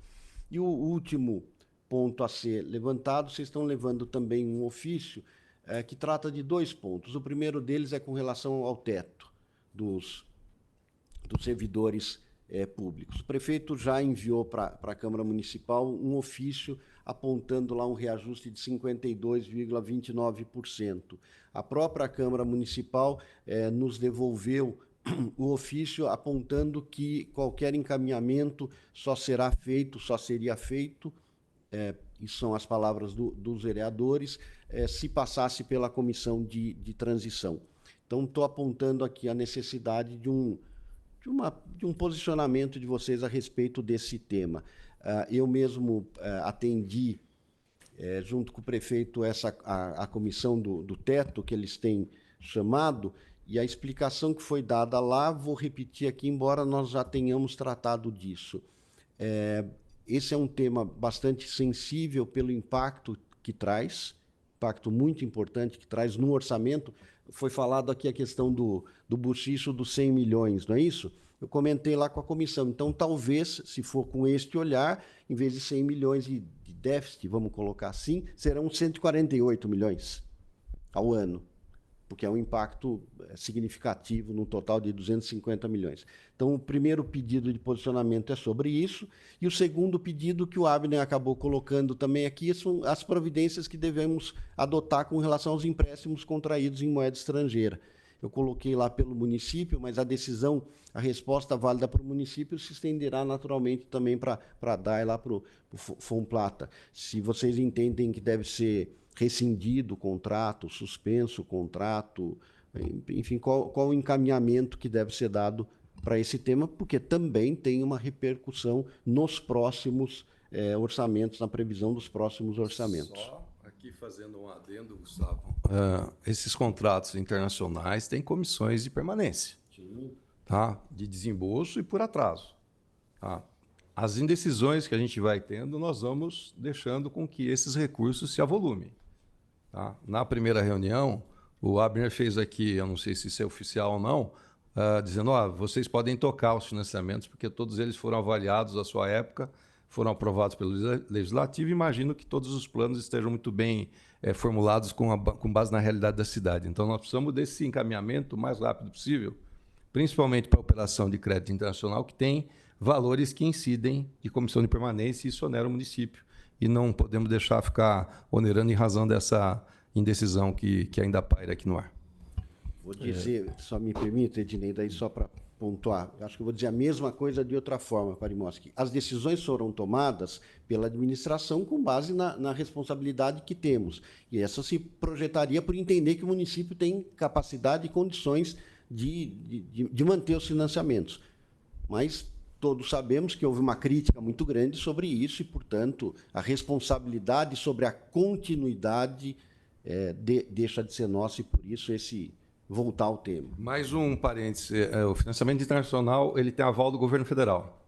E o último ponto a ser levantado, vocês estão levando também um ofício que trata de 2 pontos. O primeiro deles é com relação ao teto dos servidores públicos. O prefeito já enviou para a Câmara Municipal um ofício apontando lá um reajuste de 52,29%. A própria Câmara Municipal nos devolveu o ofício apontando que qualquer encaminhamento só seria feito, e são as palavras dos vereadores, se passasse pela comissão de transição. Então, estou apontando aqui a necessidade de um posicionamento de vocês a respeito desse tema. Eu mesmo atendi, junto com o prefeito, a comissão do teto, que eles têm chamado, e a explicação que foi dada lá, vou repetir aqui, embora nós já tenhamos tratado disso. Esse é um tema bastante sensível pelo impacto que traz, impacto muito importante que traz no orçamento. Foi falado aqui a questão do buchicho dos 100 milhões, não é isso? eu comentei lá com a comissão. Então, talvez, se for com este olhar, em vez de 100 milhões de déficit, vamos colocar assim, serão 148 milhões ao ano, porque é um impacto significativo no total de 250 milhões. Então, o primeiro pedido de posicionamento é sobre isso, e o segundo pedido que o Abner acabou colocando também aqui são as providências que devemos adotar com relação aos empréstimos contraídos em moeda estrangeira. Eu coloquei lá pelo município, mas a decisão, a resposta válida para o município se estenderá naturalmente também para a DAE, lá para o Fomplata. Se vocês entendem que deve ser rescindido o contrato, suspenso o contrato, enfim, qual o encaminhamento que deve ser dado para esse tema, porque também tem uma repercussão nos próximos orçamentos, na previsão dos próximos orçamentos. Só aqui fazendo um adendo, Gustavo, esses contratos internacionais têm comissões de permanência, tá? De desembolso e por atraso. Tá? As indecisões que a gente vai tendo, nós vamos deixando com que esses recursos se avolumem. Tá? Na primeira reunião, o Abner fez aqui, eu não sei se isso é oficial ou não, dizendo, vocês podem tocar os financiamentos, porque todos eles foram avaliados à sua época, foram aprovados pelo Legislativo, imagino que todos os planos estejam muito bem formulados com base na realidade da cidade. Então, nós precisamos desse encaminhamento o mais rápido possível, principalmente para a operação de crédito internacional, que tem valores que incidem de comissão de permanência e isso onera o município. E não podemos deixar ficar onerando em razão dessa indecisão que ainda paira aqui no ar. Vou dizer, só me permita, Ednei, daí só para pontuar, acho que eu vou dizer a mesma coisa de outra forma, Parimoski. As decisões foram tomadas pela administração com base na responsabilidade que temos. E essa se projetaria por entender que o município tem capacidade e condições de manter os financiamentos. Mas todos sabemos que houve uma crítica muito grande sobre isso e, portanto, a responsabilidade sobre a continuidade deixa de ser nossa e, por isso, voltar ao tema. Mais um parêntese. O financiamento internacional ele tem aval do governo federal.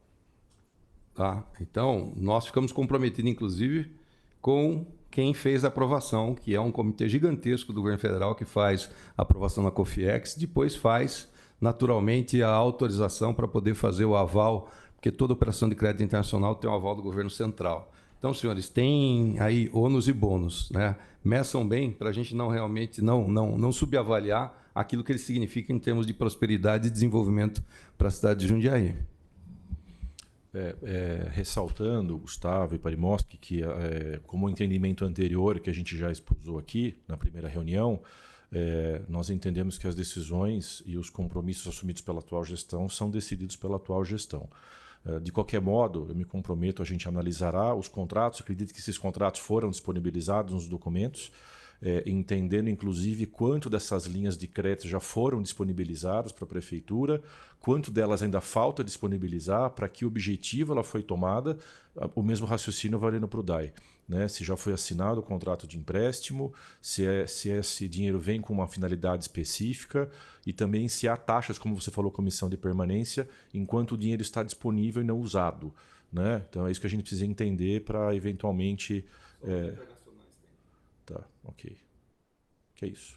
Tá? Então, nós ficamos comprometidos, inclusive, com quem fez a aprovação, que é um comitê gigantesco do governo federal que faz a aprovação na COFIEX, depois faz naturalmente a autorização para poder fazer o aval, porque toda operação de crédito internacional tem o aval do governo central. Então, senhores, tem aí ônus e bônus, né? Meçam bem para a gente realmente não subavaliar aquilo que ele significa em termos de prosperidade e desenvolvimento para a cidade de Jundiaí. Ressaltando, Gustavo e Parimoski, que como o entendimento anterior que a gente já expusou aqui na primeira reunião, nós entendemos que as decisões e os compromissos assumidos pela atual gestão são decididos pela atual gestão. De qualquer modo, eu me comprometo, a gente analisará os contratos, acredito que esses contratos foram disponibilizados nos documentos, entendendo, inclusive, quanto dessas linhas de crédito já foram disponibilizadas para a Prefeitura, quanto delas ainda falta disponibilizar, para que objetivo ela foi tomada, o mesmo raciocínio valendo para o DAE. Né? Se já foi assinado o contrato de empréstimo, se esse dinheiro vem com uma finalidade específica e também se há taxas, como você falou, comissão de permanência, enquanto o dinheiro está disponível e não usado. Né? Então é isso que a gente precisa entender para eventualmente... Tá, ok. Que é isso.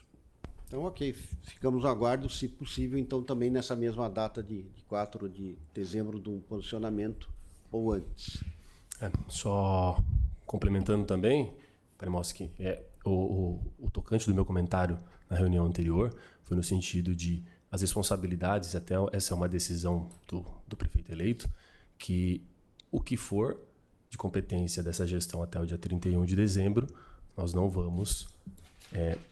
Então, ok. Ficamos no aguardo, se possível, então também nessa mesma data de 4 de dezembro do posicionamento ou antes. Só complementando também, Parimoski, o tocante do meu comentário na reunião anterior foi no sentido de as responsabilidades, até essa é uma decisão do prefeito eleito, que o que for de competência dessa gestão até o dia 31 de dezembro, nós não vamos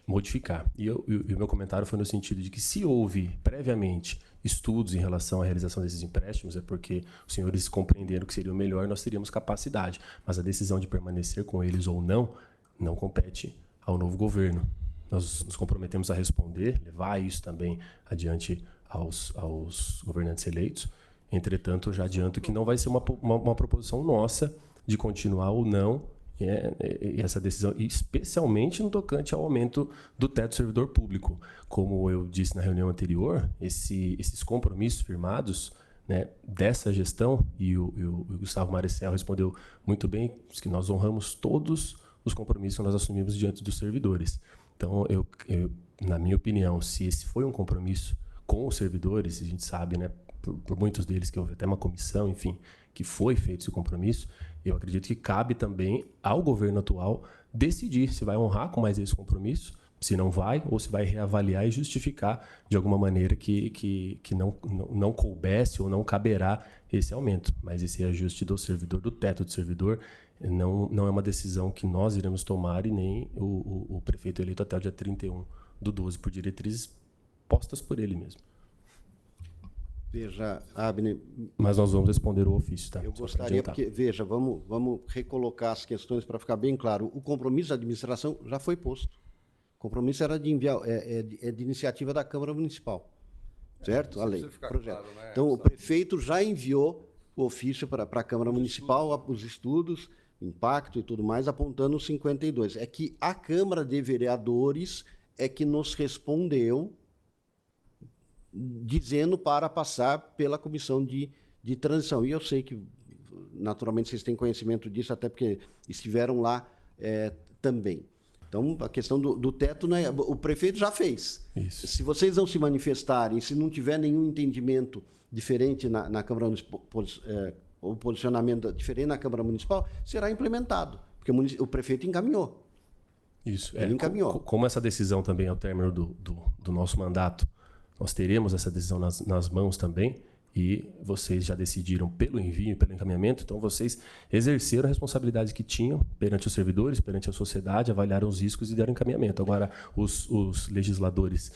modificar. E o meu comentário foi no sentido de que se houve previamente estudos em relação à realização desses empréstimos, é porque os senhores compreenderam que seria o melhor e nós teríamos capacidade. Mas a decisão de permanecer com eles ou não compete ao novo governo. Nós nos comprometemos a responder, levar isso também adiante aos governantes eleitos. Entretanto, eu já adianto que não vai ser uma proposição nossa de continuar ou não essa decisão, especialmente no tocante ao aumento do teto do servidor público. Como eu disse na reunião anterior, esses compromissos firmados, né, dessa gestão, e o Gustavo Maricel respondeu muito bem, que nós honramos todos os compromissos que nós assumimos diante dos servidores. Então, na minha opinião, se esse foi um compromisso com os servidores, a gente sabe, né, por muitos deles, que houve até uma comissão, enfim, que foi feito esse compromisso, eu acredito que cabe também ao governo atual decidir se vai honrar com mais esse compromisso, se não vai, ou se vai reavaliar e justificar de alguma maneira que não coubesse ou não caberá esse aumento. Mas esse ajuste do servidor, do teto do servidor, não é uma decisão que nós iremos tomar e nem o prefeito eleito até o dia 31/12, por diretrizes postas por ele mesmo. Veja, Abner... Mas nós vamos responder o ofício, tá? Eu gostaria, porque, veja, vamos recolocar as questões para ficar bem claro. O compromisso da administração já foi posto. O compromisso era de enviar, de iniciativa da Câmara Municipal, certo? A lei, projeto. Claro, né? Então, o prefeito já enviou o ofício para a Câmara Municipal, os estudos, impacto e tudo mais, apontando os 52. É que a Câmara de Vereadores é que nos respondeu dizendo para passar pela comissão de transição. E eu sei que, naturalmente, vocês têm conhecimento disso, até porque estiveram lá também. Então, a questão do teto, né, o prefeito já fez. Isso. Se vocês não se manifestarem, se não tiver nenhum entendimento diferente na Câmara Municipal, ou posicionamento diferente na Câmara Municipal, será implementado, porque o prefeito encaminhou. Isso. Ele encaminhou. Como essa decisão também é o término do nosso mandato, nós teremos essa decisão nas mãos também, e vocês já decidiram pelo envio, pelo encaminhamento, então vocês exerceram a responsabilidade que tinham perante os servidores, perante a sociedade, avaliaram os riscos e deram encaminhamento. Agora, os legisladores,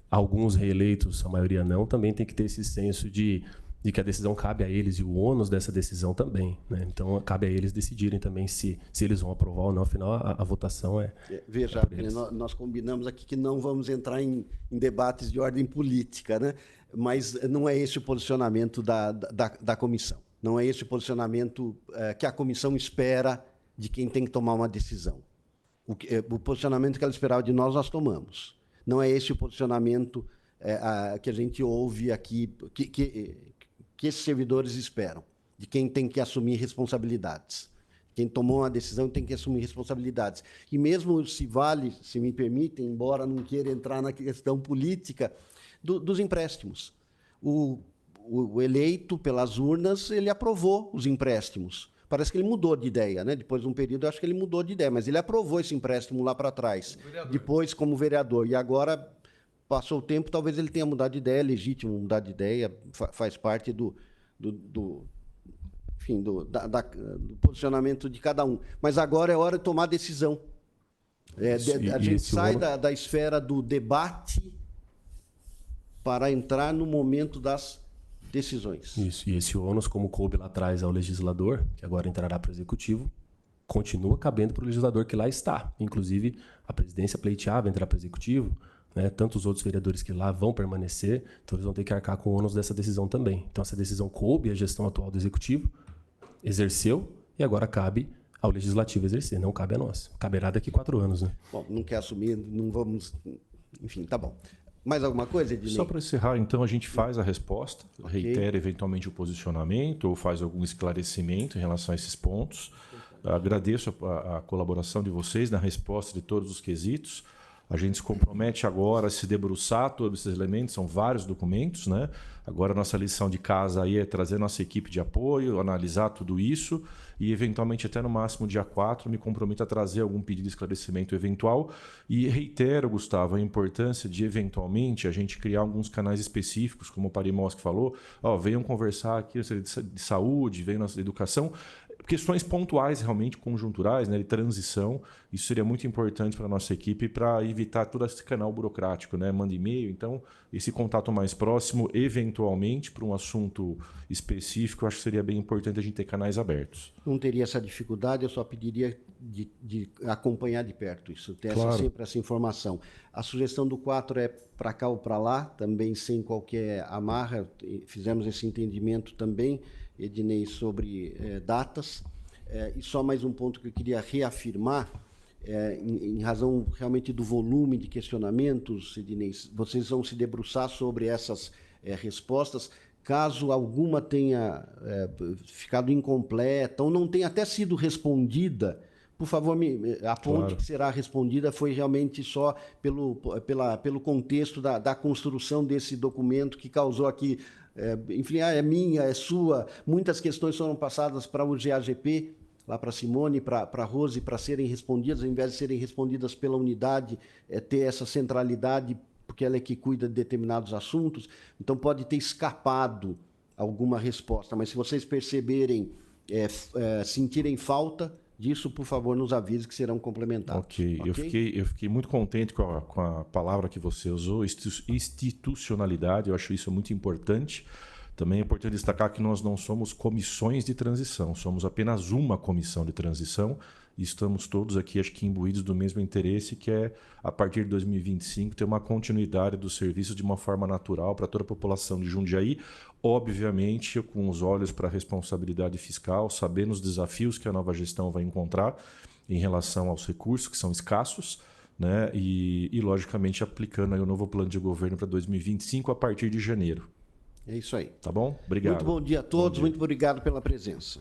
alguns reeleitos, a maioria não, também tem que ter esse senso de que a decisão cabe a eles e o ônus dessa decisão também, né? Então, cabe a eles decidirem também se eles vão aprovar ou não. Afinal, a votação Veja, nós combinamos aqui que não vamos entrar em debates de ordem política, né? Mas não é esse o posicionamento da comissão. Não é esse o posicionamento que a comissão espera de quem tem que tomar uma decisão. O posicionamento que ela esperava de nós tomamos. Não é esse o posicionamento que a gente ouve aqui, que esses servidores esperam, de quem tem que assumir responsabilidades. Quem tomou uma decisão tem que assumir responsabilidades. E mesmo se me permitem, embora não queira entrar na questão política, dos empréstimos. O eleito pelas urnas, ele aprovou os empréstimos. Parece que ele mudou de ideia, né? Depois de um período, eu acho que ele mudou de ideia, mas ele aprovou esse empréstimo lá para trás, depois como vereador. E agora, passou o tempo, talvez ele tenha mudado de ideia, é legítimo mudar de ideia, faz parte do posicionamento de cada um. Mas agora é hora de tomar decisão. A gente sai da esfera do debate para entrar no momento das decisões. Isso. E esse ônus, como coube lá atrás ao legislador, que agora entrará para o executivo, continua cabendo para o legislador que lá está. Inclusive, a presidência pleiteava entrar para o executivo, né? Tanto os outros vereadores que lá vão permanecer, então eles vão ter que arcar com o ônus dessa decisão também. Então, essa decisão coube à gestão atual do executivo, exerceu, e agora cabe ao legislativo exercer, não cabe a nós. Caberá daqui 4 anos, né? Bom, não quer assumir, não vamos... Enfim, tá bom. Mais alguma coisa, Ednei? Só para encerrar, então, a gente faz a resposta, reitera eventualmente o posicionamento ou faz algum esclarecimento em relação a esses pontos. Agradeço a colaboração de vocês na resposta de todos os quesitos. A gente se compromete agora a se debruçar todos esses elementos, são vários documentos, né? Agora a nossa lição de casa aí é trazer nossa equipe de apoio, analisar tudo isso e, eventualmente, até no máximo dia 4, me comprometo a trazer algum pedido de esclarecimento eventual. E reitero, Gustavo, a importância de, eventualmente, a gente criar alguns canais específicos, como o Parimoschi falou, venham conversar aqui de saúde, venham na educação, questões pontuais, realmente conjunturais, né, de transição. Isso seria muito importante para a nossa equipe para evitar todo esse canal burocrático, né? Manda e-mail. Então, esse contato mais próximo, eventualmente, para um assunto específico, eu acho que seria bem importante a gente ter canais abertos. Não teria essa dificuldade, eu só pediria de acompanhar de perto isso, ter sempre essa informação. A sugestão do 4 é para cá ou para lá, também sem qualquer amarra. Fizemos esse entendimento também, Ednei, sobre datas. E só mais um ponto que eu queria reafirmar, em razão realmente do volume de questionamentos, Ednei, vocês vão se debruçar sobre essas respostas. Caso alguma tenha ficado incompleta ou não tenha até sido respondida, por favor, aponte que será respondida, foi realmente só pelo contexto da construção desse documento que causou aqui enfim, é minha, é sua. Muitas questões foram passadas para o GAGP, lá para a Simone, para a Rose, para serem respondidas, ao invés de serem respondidas pela unidade, ter essa centralidade, porque ela é que cuida de determinados assuntos. Então, pode ter escapado alguma resposta, mas se vocês perceberem, sentirem falta disso, por favor, nos avise que serão complementados. Ok. Eu fiquei muito contente com a palavra que você usou, institucionalidade. Eu acho isso muito importante. Também é importante destacar que nós não somos comissões de transição, somos apenas uma comissão de transição e estamos todos aqui, acho que imbuídos do mesmo interesse, que é, a partir de 2025, ter uma continuidade do serviço de uma forma natural para toda a população de Jundiaí, obviamente com os olhos para a responsabilidade fiscal, sabendo os desafios que a nova gestão vai encontrar em relação aos recursos, que são escassos, né? E logicamente, aplicando aí o novo plano de governo para 2025 a partir de janeiro. É isso aí. Tá bom? Obrigado. Muito bom dia a todos, muito obrigado pela presença.